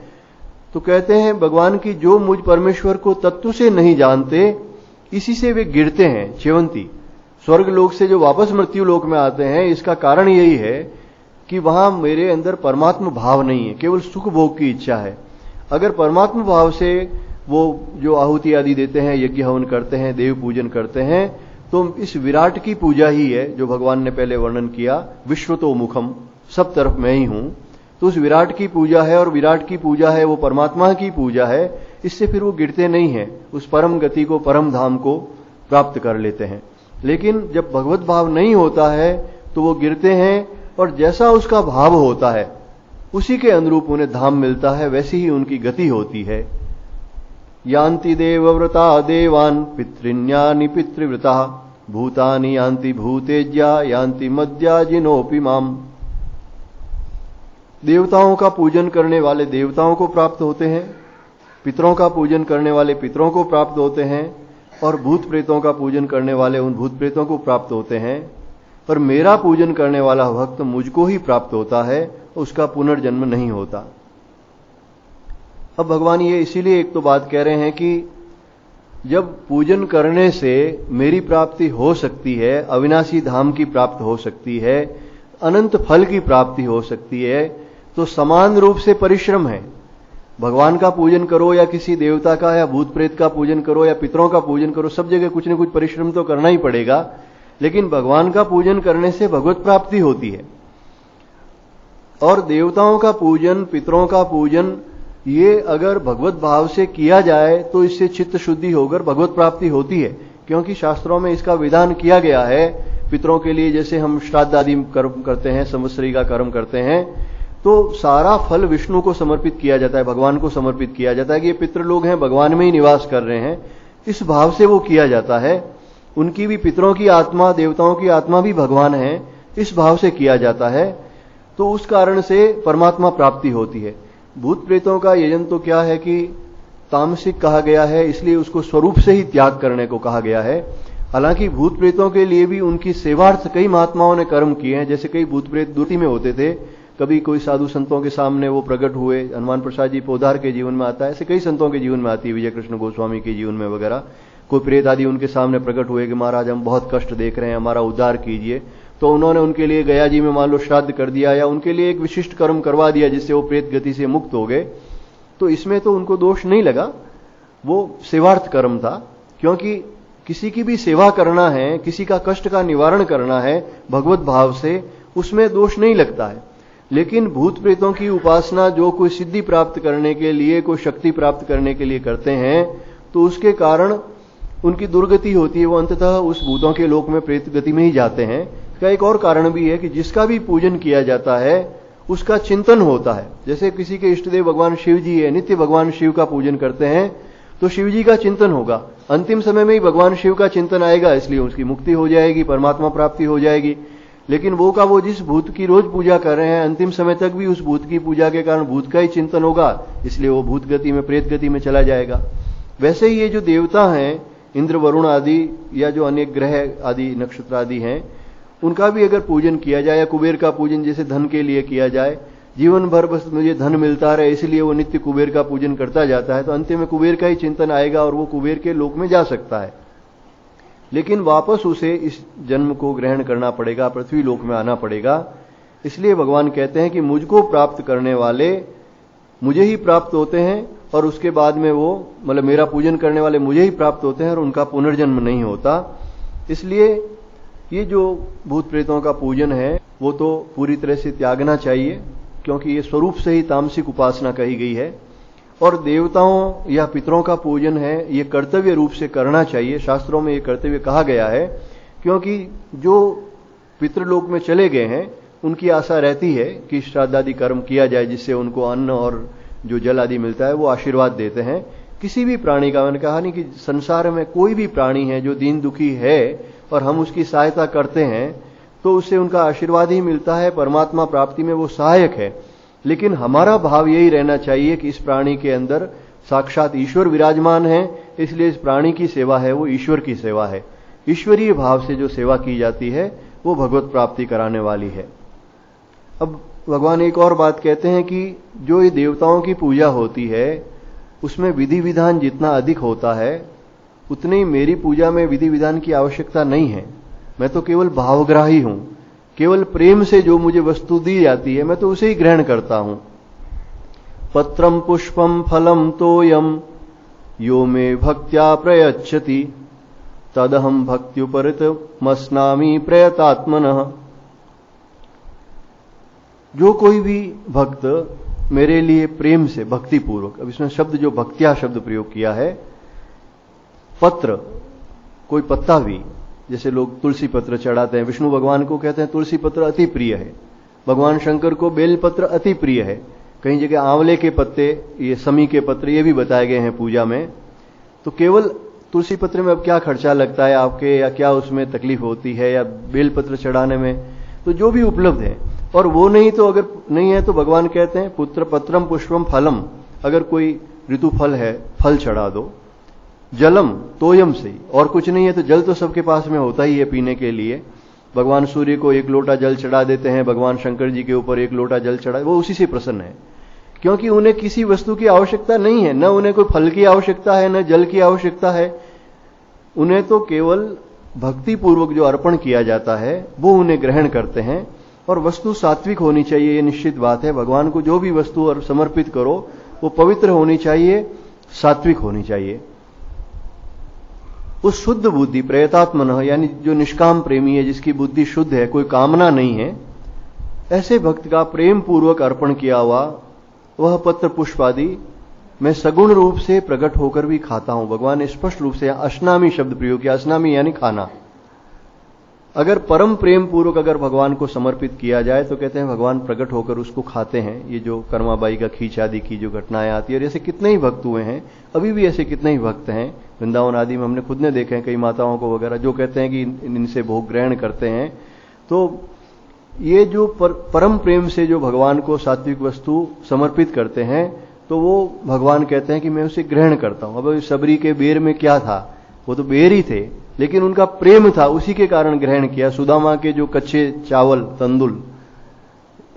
तो कहते हैं भगवान की जो मुझ परमेश्वर को तत्व से नहीं जानते, इसी से वे गिरते हैं, च्यवंती। स्वर्ग लोक से जो वापस मृत्यु लोक में आते हैं, इसका कारण यही है कि वहां मेरे अंदर परमात्म भाव नहीं है, केवल सुख भोग की इच्छा है। अगर परमात्म भाव से वो जो आहुति आदि देते हैं, यज्ञ हवन करते हैं, देव पूजन करते हैं, तो इस विराट की पूजा ही है जो भगवान ने पहले वर्णन किया, विश्वतो मुखम, सब तरफ मैं ही हूं। तो उस विराट की पूजा है, और विराट की पूजा है वो परमात्मा की पूजा है। इससे फिर वो गिरते नहीं हैं, उस परम गति को, परम धाम को प्राप्त कर लेते हैं। लेकिन जब भगवत भाव नहीं होता है तो वो गिरते हैं, और जैसा उसका भाव होता है उसी के अनुरूप उन्हें धाम मिलता है, वैसी ही उनकी गति होती है। यान्ति देवव्रता देवान् पितृन्यानि पितृव्रता भूतानि यान्ति भूतेज्या यान्ति मद्याजिनोऽपि माम्। देवताओं का पूजन करने वाले देवताओं को प्राप्त होते हैं, पितरों का पूजन करने वाले पितरों को प्राप्त होते हैं, और भूत प्रेतों का पूजन करने वाले उन भूत प्रेतों को प्राप्त होते हैं। पर मेरा पूजन करने वाला भक्त मुझको ही प्राप्त होता है, उसका पुनर्जन्म नहीं होता। अब भगवान ये इसीलिए एक तो बात कह रहे हैं कि जब पूजन करने से मेरी प्राप्ति हो सकती है, अविनाशी धाम की प्राप्त हो सकती है, अनंत फल की प्राप्ति हो सकती है, तो समान रूप से परिश्रम है। भगवान का पूजन करो या किसी देवता का या भूत प्रेत का पूजन करो या पितरों का पूजन करो, सब जगह कुछ न कुछ परिश्रम तो करना ही पड़ेगा, लेकिन भगवान का पूजन करने से भगवत प्राप्ति होती है। और देवताओं का पूजन, पितरों का पूजन, ये अगर भगवत भाव से किया जाए तो इससे चित्त शुद्धि होकर भगवत प्राप्ति होती है। क्योंकि शास्त्रों में इसका विधान किया गया है। पितरों के लिए जैसे हम श्राद्ध आदि कर्म करते हैं, संवत्सरी का कर्म करते हैं, तो सारा फल विष्णु को समर्पित किया जाता है, भगवान को समर्पित किया जाता है कि ये पितृ लोग हैं, भगवान में ही निवास कर रहे हैं, इस भाव से वो किया जाता है। उनकी भी, पितरों की आत्मा, देवताओं की आत्मा भी भगवान है, इस भाव से किया जाता है, तो उस कारण से परमात्मा प्राप्ति होती है। भूत प्रेतों का यजन तो क्या है कि तामसिक कहा गया है, इसलिए उसको स्वरूप से ही त्याग करने को कहा गया है। हालांकि भूत प्रेतों के लिए भी उनकी सेवार्थ कई महात्माओं ने कर्म किए हैं। जैसे कई भूत प्रेत दूती में होते थे, कभी कोई साधु संतों के सामने वो प्रकट हुए, हनुमान प्रसाद जी पोदार के जीवन में आता है, ऐसे कई संतों के जीवन में आती है, विजय कृष्ण गोस्वामी के जीवन में वगैरह, कोई प्रेत आदि उनके सामने प्रकट हुए कि महाराज हम बहुत कष्ट देख रहे हैं, हमारा उद्धार कीजिए। तो उन्होंने उनके लिए गया जी में मान लो श्राद्ध कर दिया या उनके लिए एक विशिष्ट कर्म करवा दिया जिससे वो प्रेत गति से मुक्त हो गए। तो इसमें तो उनको दोष नहीं लगा, वो सेवार्थ कर्म था। क्योंकि किसी की भी सेवा करना है, किसी का कष्ट का निवारण करना है भगवत भाव से, उसमें दोष नहीं लगता है। लेकिन भूत प्रेतों की उपासना जो कोई सिद्धि प्राप्त करने के लिए, कोई शक्ति प्राप्त करने के लिए करते हैं, तो उसके कारण उनकी दुर्गति होती है, वो अंततः उस भूतों के लोक में प्रेत गति में ही जाते हैं। इसका एक और कारण भी है कि जिसका भी पूजन किया जाता है उसका चिंतन होता है। जैसे किसी के इष्ट देव भगवान शिव जी है, नित्य भगवान शिव का पूजन करते हैं, तो शिव जी का चिंतन होगा, अंतिम समय में ही भगवान शिव का चिंतन आएगा, इसलिए उसकी मुक्ति हो जाएगी, परमात्मा प्राप्ति हो जाएगी। लेकिन वो का वो जिस भूत की रोज पूजा कर रहे हैं, अंतिम समय तक भी उस भूत की पूजा के कारण भूत का ही चिंतन होगा, इसलिए वो भूत गति में, प्रेत गति में चला जाएगा। वैसे ही ये जो देवता हैं, इंद्र वरुण आदि या जो अनेक ग्रह आदि नक्षत्र आदि हैं, उनका भी अगर पूजन किया जाए, या कुबेर का पूजन जैसे धन के लिए किया जाए, जीवन भर बस मुझे धन मिलता रहे इसलिए वो नित्य कुबेर का पूजन करता जाता है, तो अंतिम में कुबेर का ही चिंतन आएगा और वो कुबेर के लोक में जा सकता है। लेकिन वापस उसे इस जन्म को ग्रहण करना पड़ेगा, पृथ्वी लोक में आना पड़ेगा। इसलिए भगवान कहते हैं कि मुझको प्राप्त करने वाले मुझे ही प्राप्त होते हैं, और उसके बाद में वो, मतलब मेरा पूजन करने वाले मुझे ही प्राप्त होते हैं और उनका पुनर्जन्म नहीं होता। इसलिए ये जो भूत प्रेतों का पूजन है वो तो पूरी तरह से त्यागना चाहिए, क्योंकि ये स्वरूप से ही तामसिक उपासना कही गई है। और देवताओं या पितरों का पूजन है, ये कर्तव्य रूप से करना चाहिए, शास्त्रों में ये कर्तव्य कहा गया है। क्योंकि जो पितृलोक में चले गए हैं उनकी आशा रहती है कि श्राद्ध आदि कर्म किया जाए, जिससे उनको अन्न और जो जल आदि मिलता है वो आशीर्वाद देते हैं। किसी भी प्राणी का, मैंने कहा नहीं कि संसार में कोई भी प्राणी है जो दीन दुखी है और हम उसकी सहायता करते हैं तो उससे उनका आशीर्वाद ही मिलता है, परमात्मा प्राप्ति में वो सहायक है। लेकिन हमारा भाव यही रहना चाहिए कि इस प्राणी के अंदर साक्षात ईश्वर विराजमान है, इसलिए इस प्राणी की सेवा है वो ईश्वर की सेवा है। ईश्वरीय भाव से जो सेवा की जाती है वो भगवत प्राप्ति कराने वाली है। अब भगवान एक और बात कहते हैं कि जो ये देवताओं की पूजा होती है उसमें विधि विधान जितना अधिक होता है उतनी मेरी पूजा में विधि विधान की आवश्यकता नहीं है। मैं तो केवल भावग्राही हूं, केवल प्रेम से जो मुझे वस्तु दी जाती है मैं तो उसे ही ग्रहण करता हूं। पत्रम पुष्पम फलम तोयम यो मे भक्त्या प्रयच्छति तदहम भक्त्युपरित मस्नामी प्रयतात्मनः। जो कोई भी भक्त मेरे लिए प्रेम से, भक्ति पूर्वक, अब इसमें शब्द जो भक्त्या शब्द प्रयोग किया है, पत्र, कोई पत्ता भी, जैसे लोग तुलसी पत्र चढ़ाते हैं, विष्णु भगवान को कहते हैं तुलसी पत्र अति प्रिय है, भगवान शंकर को बेल पत्र अति प्रिय है, कहीं जगह आंवले के पत्ते, ये समी के पत्र, ये भी बताए गए हैं पूजा में। तो केवल तुलसी पत्र में अब क्या खर्चा लगता है आपके, या क्या उसमें तकलीफ होती है, या बेल पत्र चढ़ाने में, तो जो भी उपलब्ध है। और वो नहीं तो, अगर नहीं है तो भगवान कहते हैं पुत्र पत्रम पुष्पम फलम, अगर कोई ऋतु फल है फल चढ़ा दो, जलम तोयम से, और कुछ नहीं है तो जल तो सबके पास में होता ही है पीने के लिए। भगवान सूर्य को एक लोटा जल चढ़ा देते हैं, भगवान शंकर जी के ऊपर एक लोटा जल चढ़ा, वो उसी से प्रसन्न है, क्योंकि उन्हें किसी वस्तु की आवश्यकता नहीं है, न उन्हें कोई फल की आवश्यकता है, न जल की आवश्यकता है। उन्हें तो केवल भक्ति पूर्वक जो अर्पण किया जाता है वो उन्हें ग्रहण करते हैं। और वस्तु सात्विक होनी चाहिए, ये निश्चित बात है। भगवान को जो भी वस्तु और समर्पित करो वो पवित्र होनी चाहिए, सात्विक होनी चाहिए। उस शुद्ध बुद्धि प्रयतात्मनः, यानी जो निष्काम प्रेमी है, जिसकी बुद्धि शुद्ध है, कोई कामना नहीं है, ऐसे भक्त का प्रेम पूर्वक अर्पण किया हुआ वह पत्र पुष्प आदि मैं सगुण रूप से प्रकट होकर भी खाता हूं। भगवान ने स्पष्ट रूप से अश्नामी शब्द प्रयोग किया। अश्नामी यानी खाना। अगर परम प्रेम पूर्वक अगर भगवान को समर्पित किया जाए तो कहते हैं भगवान प्रकट होकर उसको खाते हैं। ये जो कर्माबाई का खींच आदि की जो घटनाएं आती है, और ऐसे कितने ही भक्त हुए हैं, अभी भी ऐसे कितने ही भक्त हैं वृंदावन आदि में, हमने खुद ने देखे हैं कई माताओं को वगैरह जो कहते हैं कि इनसे भोग ग्रहण करते हैं। तो ये जो परम प्रेम से जो भगवान को सात्विक वस्तु समर्पित करते हैं, तो वो भगवान कहते हैं कि मैं उसे ग्रहण करता हूं। अब सबरी के बेर में क्या था, वो तो बेर ही थे, लेकिन उनका प्रेम था, उसी के कारण ग्रहण किया। सुदामा के जो कच्चे चावल तंदुल,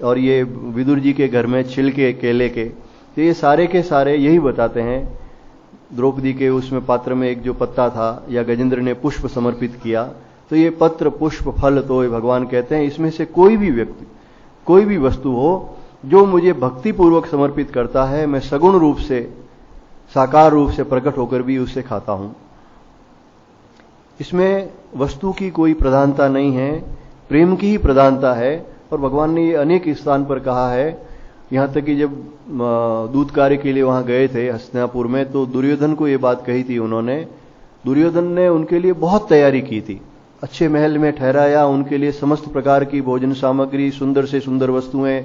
और ये विदुर जी के घर में छिलके केले के, तो ये सारे के सारे यही बताते हैं। द्रौपदी के उसमें पात्र में एक जो पत्ता था, या गजेंद्र ने पुष्प समर्पित किया, तो ये पत्र पुष्प फल, तो ये भगवान कहते हैं इसमें से कोई भी व्यक्ति, कोई भी वस्तु हो जो मुझे भक्ति पूर्वक समर्पित करता है, मैं सगुण रूप से, साकार रूप से प्रकट होकर भी उसे खाता हूं। इसमें वस्तु की कोई प्रधानता नहीं है, प्रेम की ही प्रधानता है। और भगवान ने ये अनेक स्थान पर कहा है, यहां तक कि जब दूत कार्य के लिए वहां गए थे हस्तिनापुर में, तो दुर्योधन को ये बात कही थी उन्होंने। दुर्योधन ने उनके लिए बहुत तैयारी की थी, अच्छे महल में ठहराया, उनके लिए समस्त प्रकार की भोजन सामग्री, सुंदर से सुंदर वस्तुएं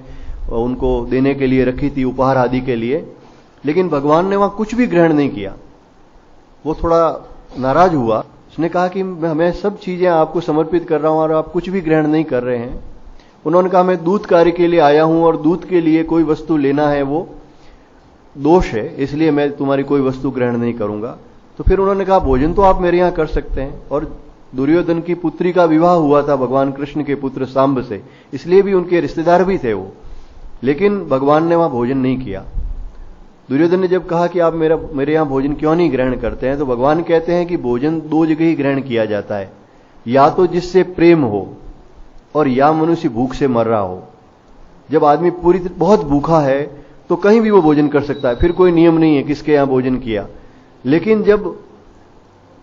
उनको देने के लिए रखी थी, उपहार आदि के लिए। लेकिन भगवान ने वहां कुछ भी ग्रहण नहीं किया। वो थोड़ा नाराज हुआ, उसने कहा कि मैं सब चीजें आपको समर्पित कर रहा हूं और आप कुछ भी ग्रहण नहीं कर रहे हैं। उन्होंने कहा मैं दूत कार्य के लिए आया हूं, और दूत के लिए कोई वस्तु लेना है वो दोष है, इसलिए मैं तुम्हारी कोई वस्तु ग्रहण नहीं करूंगा। तो फिर उन्होंने कहा भोजन तो आप मेरे यहां कर सकते हैं। और दुर्योधन की पुत्री का विवाह हुआ था भगवान कृष्ण के पुत्र सांब से, इसलिए भी उनके रिश्तेदार भी थे वो, लेकिन भगवान ने वहां भोजन नहीं किया। दुर्योधन ने जब कहा कि आप मेरे यहां भोजन क्यों नहीं ग्रहण करते हैं, तो भगवान कहते हैं कि भोजन दो जगह ही ग्रहण किया जाता है, या तो जिससे प्रेम हो, और या मनुष्य भूख से मर रहा हो। जब आदमी बहुत भूखा है तो कहीं भी वो भोजन कर सकता है, फिर कोई नियम नहीं है किसके यहां भोजन किया। लेकिन जब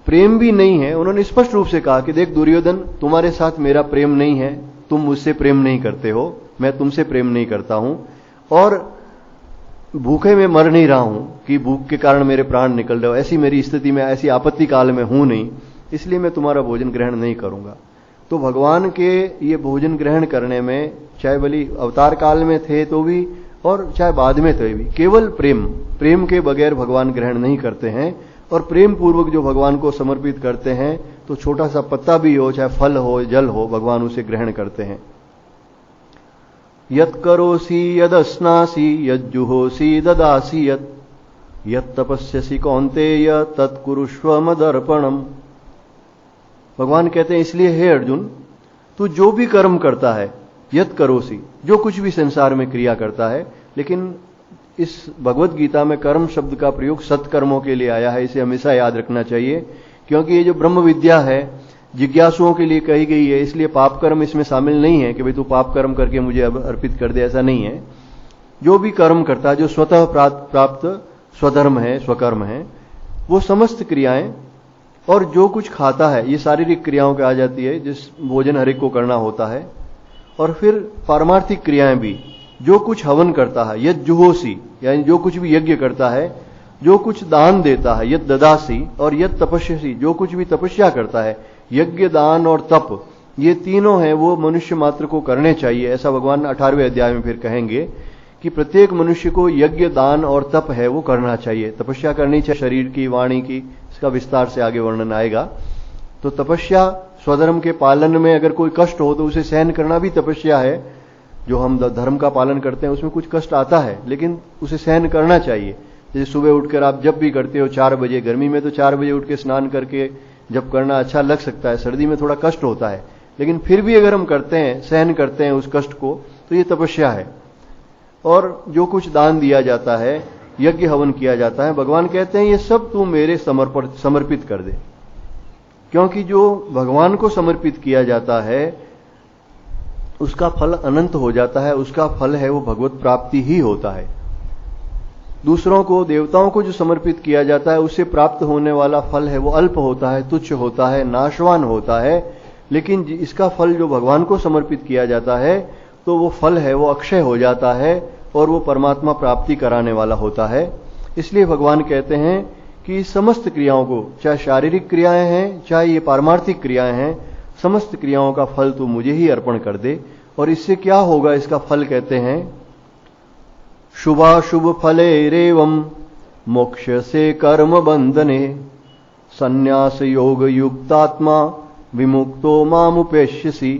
प्रेम भी नहीं है, उन्होंने स्पष्ट रूप से कहा कि देख दुर्योधन, तुम्हारे साथ मेरा प्रेम नहीं है, तुम मुझसे प्रेम नहीं करते हो, मैं तुमसे प्रेम नहीं करता हूं, और भूखे में मर नहीं रहा हूं कि भूख के कारण मेरे प्राण निकल रहे हो, ऐसी मेरी स्थिति में, ऐसी आपत्ति काल में हूं नहीं, इसलिए मैं तुम्हारा भोजन ग्रहण नहीं करूंगा। तो भगवान के ये भोजन ग्रहण करने में, चाहे बलि अवतार काल में थे तो भी, और चाहे बाद में थे भी, केवल प्रेम के बगैर भगवान ग्रहण नहीं करते हैं। और प्रेम पूर्वक जो भगवान को समर्पित करते हैं, तो छोटा सा पत्ता भी हो, चाहे फल हो, जल हो, भगवान उसे ग्रहण करते हैं। यत् करोसि यदस्नासि यज्जुहोसि ददासि यत् तपस्यसि कौन्तेय तत्कुरुष्व मदर्पणम्। भगवान कहते हैं इसलिए हे अर्जुन, तू जो भी कर्म करता है, यत् करोसि, जो कुछ भी संसार में क्रिया करता है, लेकिन इस भगवत गीता में कर्म शब्द का प्रयोग सत्कर्मों के लिए आया है, इसे हमेशा याद रखना चाहिए। क्योंकि ये जो ब्रह्म विद्या है जिज्ञासुओं के लिए कही गई है, इसलिए पाप कर्म इसमें शामिल नहीं है कि भाई तू पाप कर्म करके मुझे अर्पित कर दे, ऐसा नहीं है। जो भी कर्म करता है, जो स्वतः प्राप्त स्वधर्म है, स्वकर्म है, वो समस्त क्रियाएं, और जो कुछ खाता है, ये शारीरिक क्रियाओं के आ जाती है, जिस भोजन हर एक को करना होता है। और फिर पारमार्थिक क्रियाएं भी, जो कुछ हवन करता है, यद जुहोसी, यानी जो कुछ भी यज्ञ करता है, जो कुछ दान देता है, यद ददासी, और यद तपस्यसी, जो कुछ भी तपस्या करता है, यज्ञ दान और तप, ये तीनों हैं वो मनुष्य मात्र को करने चाहिए। ऐसा भगवान 18वें अध्याय में फिर कहेंगे कि प्रत्येक मनुष्य को यज्ञ दान और तप है वो करना चाहिए, तपस्या करनी चाहिए, शरीर की, वाणी की, इसका विस्तार से आगे वर्णन आएगा। तो तपस्या, स्वधर्म के पालन में अगर कोई कष्ट हो तो उसे सहन करना भी तपस्या है। जो हम धर्म का पालन करते हैं उसमें कुछ कष्ट आता है, लेकिन उसे सहन करना चाहिए। जैसे सुबह उठकर आप जब भी करते हो 4 बजे, गर्मी में तो 4 बजे उठ के स्नान करके जब करना अच्छा लग सकता है, सर्दी में थोड़ा कष्ट होता है, लेकिन फिर भी अगर हम करते हैं, सहन करते हैं उस कष्ट को, तो ये तपस्या है। और जो कुछ दान दिया जाता है, यज्ञ हवन किया जाता है, भगवान कहते हैं ये सब तू मेरे समर्पित कर दे। क्योंकि जो भगवान को समर्पित किया जाता है उसका फल अनंत हो जाता है, उसका फल है वो भगवत प्राप्ति ही होता है। दूसरों को, देवताओं को जो समर्पित किया जाता है उससे प्राप्त होने वाला फल है वो अल्प होता है, तुच्छ होता है, नाशवान होता है। लेकिन इसका फल जो भगवान को समर्पित किया जाता है तो वो फल है वो अक्षय हो जाता है और वो परमात्मा प्राप्ति कराने वाला होता है। इसलिए भगवान कहते हैं कि समस्त क्रियाओं को, चाहे शारीरिक क्रियाएं हैं चाहे ये पारमार्थिक क्रियाएं हैं, समस्त क्रियाओं का फल तो मुझे ही अर्पण कर दे। और इससे क्या होगा, इसका फल कहते हैं शुभाशुभ फलेरेवं मोक्ष से कर्म बंधने संन्यास योग युक्तात्मा विमुक्तो मामुपेष्यसि।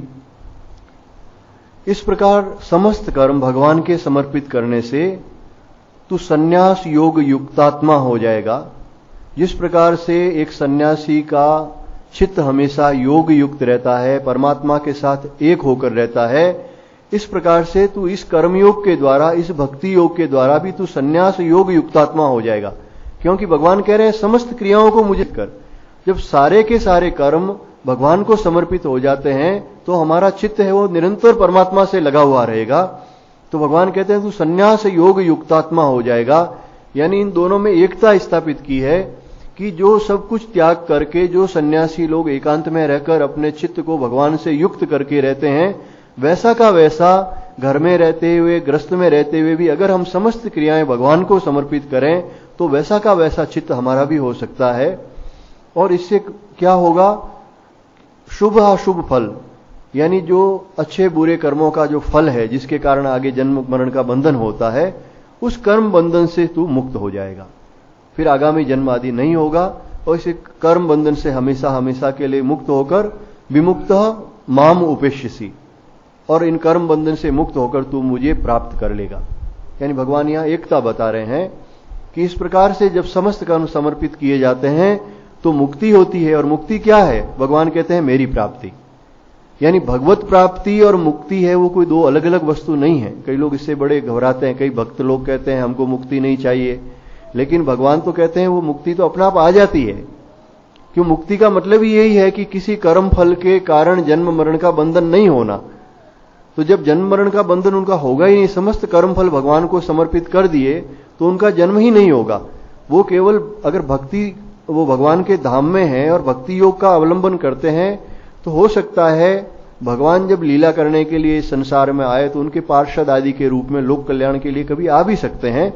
इस प्रकार समस्त कर्म भगवान के समर्पित करने से तू संन्यास योग युक्तात्मा हो जाएगा। जिस प्रकार से एक सन्यासी का चित्त हमेशा योग युक्त रहता है, परमात्मा के साथ एक होकर रहता है, इस प्रकार से तू इस कर्मयोग के द्वारा, इस भक्ति योग के द्वारा भी तू संन्यास योग युक्तात्मा हो जाएगा। क्योंकि भगवान कह रहे हैं समस्त क्रियाओं को मुझे कर। जब सारे के सारे कर्म भगवान को समर्पित हो जाते हैं तो हमारा चित्त है वो निरंतर परमात्मा से लगा हुआ रहेगा। तो भगवान कहते हैं तू संन्यास योग युक्तात्मा हो जाएगा। यानी इन दोनों में एकता स्थापित की है कि जो सब कुछ त्याग करके जो सन्यासी लोग एकांत में रहकर अपने चित्त को भगवान से युक्त करके रहते हैं, वैसा का वैसा घर में रहते हुए, गृहस्थ में रहते हुए भी अगर हम समस्त क्रियाएं भगवान को समर्पित करें तो वैसा का वैसा चित्त हमारा भी हो सकता है। और इससे क्या होगा, शुभ अशुभ फल, यानी जो अच्छे बुरे कर्मों का जो फल है जिसके कारण आगे जन्म मरण का बंधन होता है, उस कर्म बंधन से तू मुक्त हो जाएगा। फिर आगामी जन्म आदि नहीं होगा और इस कर्म बंधन से हमेशा हमेशा के लिए मुक्त होकर विमुक्त माम उपेष्यसि, और इन कर्म बंधन से मुक्त होकर तू मुझे प्राप्त कर लेगा। यानी भगवान यहां एकता बता रहे हैं कि इस प्रकार से जब समस्त कर्म समर्पित किए जाते हैं तो मुक्ति होती है। और मुक्ति क्या है, भगवान कहते हैं मेरी प्राप्ति। यानी भगवत प्राप्ति और मुक्ति है वो कोई दो अलग अलग वस्तु नहीं है। कई लोग इससे बड़े घबराते हैं, कई भक्त लोग कहते हैं हमको मुक्ति नहीं चाहिए, लेकिन भगवान तो कहते हैं वो मुक्ति तो अपने आप आ जाती है। क्यों, मुक्ति का मतलब ही यही है कि किसी कर्म फल के कारण जन्म मरण का बंधन नहीं होना। तो जब जन्म मरण का बंधन उनका होगा ही नहीं, समस्त कर्म फल भगवान को समर्पित कर दिए तो उनका जन्म ही नहीं होगा। वो केवल अगर भक्ति, वो भगवान के धाम में है और भक्ति योग का अवलंबन करते हैं तो हो सकता है भगवान जब लीला करने के लिए संसार में आए तो उनके पार्षद आदि के रूप में लोक कल्याण के लिए कभी आ भी सकते हैं,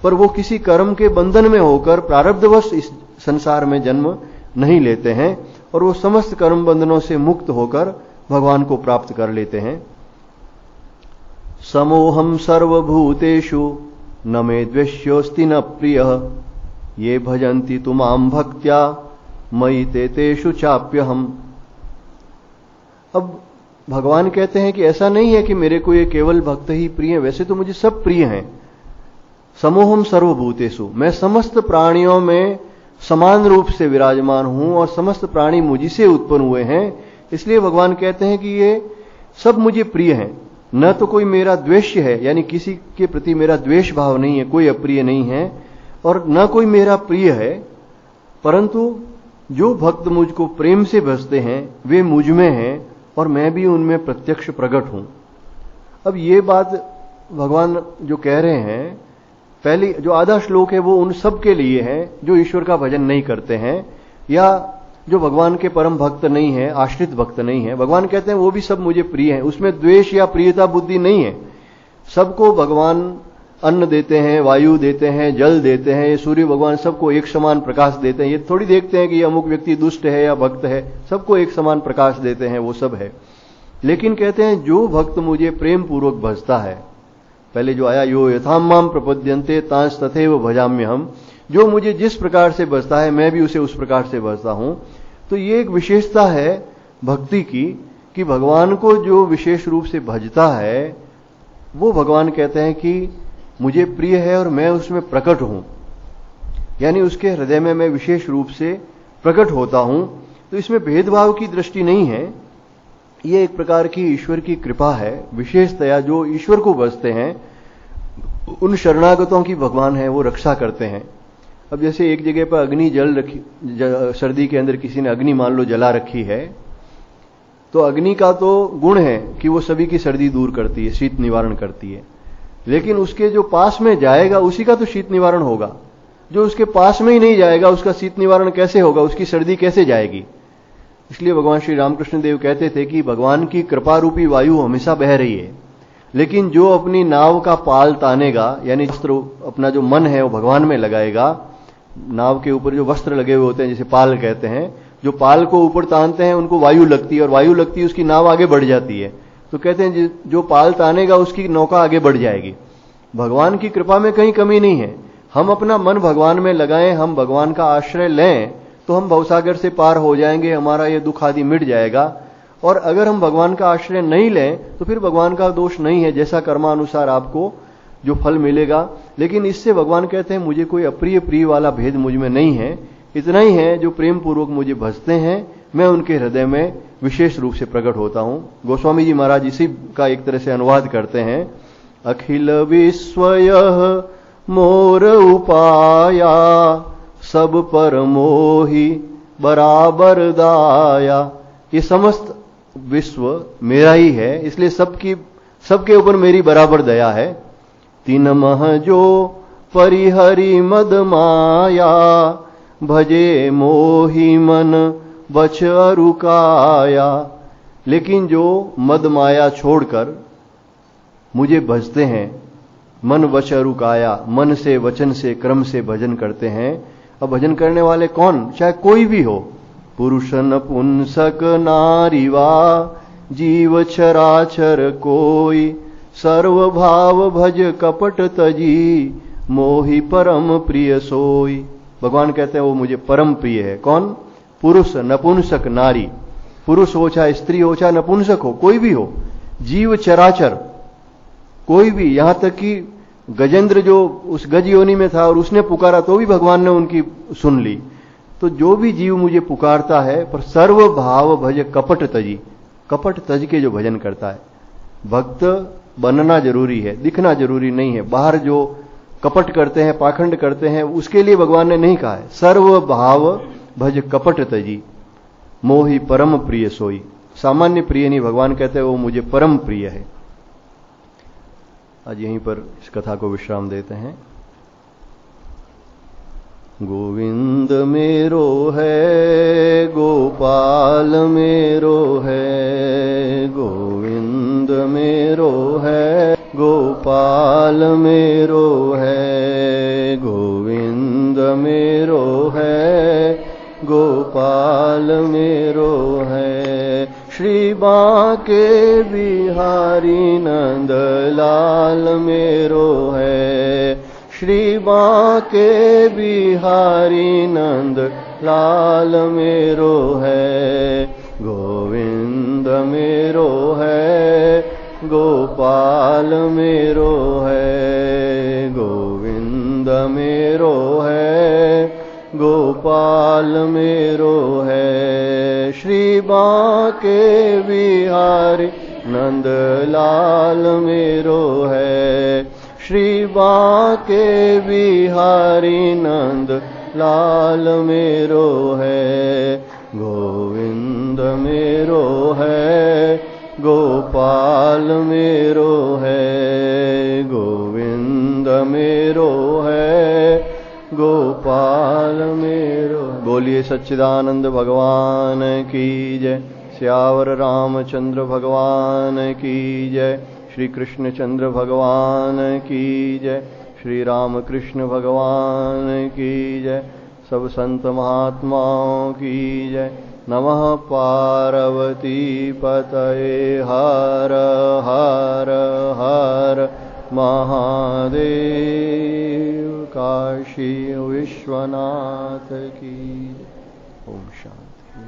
पर वो किसी कर्म के बंधन में होकर प्रारब्धवश इस संसार में जन्म नहीं लेते हैं और वो समस्त कर्म बंधनों से मुक्त होकर भगवान को प्राप्त कर लेते हैं। समोहम सर्वभूतेषु न मे द्वेष्योस्ति न प्रियः ये भजन्ति तुमां भक्त्या मयि तेषु चाप्यहम्। अब भगवान कहते हैं कि ऐसा नहीं है कि मेरे को ये केवल भक्त ही प्रिय है, वैसे तो मुझे सब प्रिय हैं। समोहम सर्वभूतेषु, मैं समस्त प्राणियों में समान रूप से विराजमान हूं और समस्त प्राणी मुझी से उत्पन्न हुए हैं। इसलिए भगवान कहते हैं कि ये सब मुझे प्रिय हैं। न तो कोई मेरा द्वेष्य है, यानी किसी के प्रति मेरा द्वेष भाव नहीं है, कोई अप्रिय नहीं है, और न कोई मेरा प्रिय है, परंतु जो भक्त मुझको प्रेम से भजते हैं वे मुझ में हैं और मैं भी उनमें प्रत्यक्ष प्रकट हूं। अब ये बात भगवान जो कह रहे हैं, पहली जो आधा श्लोक है वो उन सब के लिए है जो ईश्वर का भजन नहीं करते हैं या जो भगवान के परम भक्त नहीं है, आश्रित भक्त नहीं है। भगवान कहते हैं वो भी सब मुझे प्रिय हैं, उसमें द्वेष या प्रियता बुद्धि नहीं है। सबको भगवान अन्न देते हैं, वायु देते हैं, जल देते हैं, ये सूर्य भगवान सबको एक समान प्रकाश देते हैं। ये थोड़ी देखते हैं कि अमुक व्यक्ति दुष्ट है या भक्त है, सबको एक समान प्रकाश देते हैं, वो सब है। लेकिन कहते हैं जो भक्त मुझे प्रेम पूर्वक भजता है, पहले जो आया यो यथाम माम प्रपद्यन्ते तांस तथैव भजाम्य हम, जो मुझे जिस प्रकार से भजता है मैं भी उसे उस प्रकार से भजता हूं। तो ये एक विशेषता है भक्ति की कि भगवान को जो विशेष रूप से भजता है वो भगवान कहते हैं कि मुझे प्रिय है और मैं उसमें प्रकट हूं, यानी उसके हृदय में मैं विशेष रूप से प्रकट होता हूं। तो इसमें भेदभाव की दृष्टि नहीं है, ये एक प्रकार की ईश्वर की कृपा है। विशेषतया जो ईश्वर को भजते हैं उन शरणागतों की भगवान है वो रक्षा करते हैं। अब जैसे एक जगह पर अग्नि जल रखी, सर्दी के अंदर किसी ने अग्नि मान लो जला रखी है, तो अग्नि का तो गुण है कि वो सभी की सर्दी दूर करती है, शीत निवारण करती है। लेकिन उसके जो पास में जाएगा उसी का तो शीत निवारण होगा। जो उसके पास में ही नहीं जाएगा उसका शीत निवारण कैसे होगा, उसकी सर्दी कैसे जाएगी। इसलिए भगवान श्री रामकृष्ण देव कहते थे कि भगवान की कृपा रूपी वायु हमेशा बह रही है, लेकिन जो अपनी नाव का पाल तानेगा, यानी वस्त्र अपना जो मन है वो भगवान में लगाएगा, नाव के ऊपर जो वस्त्र लगे हुए होते हैं जिसे पाल कहते हैं, जो पाल को ऊपर तानते हैं उनको वायु लगती है, और वायु लगती है उसकी नाव आगे बढ़ जाती है। तो कहते हैं जो पाल तानेगा उसकी नौका आगे बढ़ जाएगी। भगवान की कृपा में कहीं कमी नहीं है। हम अपना मन भगवान में लगाएं, हम भगवान का आश्रय लें, तो हम भवसागर से पार हो जाएंगे, हमारा ये दुख आदि मिट जाएगा। और अगर हम भगवान का आश्रय नहीं लें तो फिर भगवान का दोष नहीं है, जैसा कर्मानुसार आपको जो फल मिलेगा। लेकिन इससे भगवान कहते हैं मुझे कोई अप्रिय प्रिय वाला भेद मुझ में नहीं है, इतना ही है जो प्रेम पूर्वक मुझे भजते हैं मैं उनके हृदय में विशेष रूप से प्रकट होता हूं। गोस्वामी जी महाराज इसी का एक तरह से अनुवाद करते हैं। अखिल विश्वयः मोर उपाया, सब पर मोहि बराबर दाया। ये समस्त विश्व मेरा ही है, इसलिए सबके ऊपर मेरी बराबर दया है। तीन मह जो परिहरि मद माया, भजे मोहि मन वच अरुकाया। लेकिन जो मद माया छोड़कर मुझे भजते हैं, मन वच अरुकाया, मन से वचन से क्रम से भजन करते हैं। अब भजन करने वाले कौन, चाहे कोई भी हो, पुरुष नपुंसक नारी वा जीव चराचर कोई, सर्व भाव भज कपट तजी, मोहि परम प्रिय सोई। भगवान कहते हैं वो मुझे परम प्रिय है। कौन, पुरुष नपुंसक नारी, पुरुष हो चाहे स्त्री हो चाहे नपुंसक हो, कोई भी हो, जीव चराचर कोई भी, यहां तक कि गजेंद्र जो उस गज योनि में था और उसने पुकारा तो भी भगवान ने उनकी सुन ली। तो जो भी जीव मुझे पुकारता है, पर सर्व भाव भज कपट तजी, कपट तज के जो भजन करता है। भक्त बनना जरूरी है, दिखना जरूरी नहीं है। बाहर जो कपट करते हैं, पाखंड करते हैं, उसके लिए भगवान ने नहीं कहा है। सर्व भाव भज कपट तजी, मोहि परम प्रिय सोई। सामान्य प्रिय नहीं, भगवान कहते हैं वो मुझे परम प्रिय है। आज यहीं पर इस कथा को विश्राम देते हैं। गोविंद मेरो है, गोपाल मेरो है, गोविंद मेरो है, गोपाल मेरो है, गोविंद मेरो है, गोपाल मेरो है। श्री बांके बिहारी नंद लाल मेरो है, श्री बांके बिहारी नंद लाल मेरो है। गोविंद मेरो है, गोपाल मेरो है, गोविंद मेरो है, गोपाल मेरो है। श्री बांके बिहारी नंद लाल मेरो है, श्री बांके बिहारी नंद लाल मेरो है। गोविंद मेरो है, गोपाल मेरो है, गोविंद मेरो है, गोपाल मेरो। बोलिए सच्चिदानंद भगवान की जय। श्यावर रामचंद्र भगवान की जय। श्री कृष्ण चंद्र भगवान की जय। श्री राम कृष्ण भगवान की जय। सब संत महात्माओं की जय। नमः पार्वती पतये हर हर हर महादेव। काशी विश्वनाथ की। ओम शांति।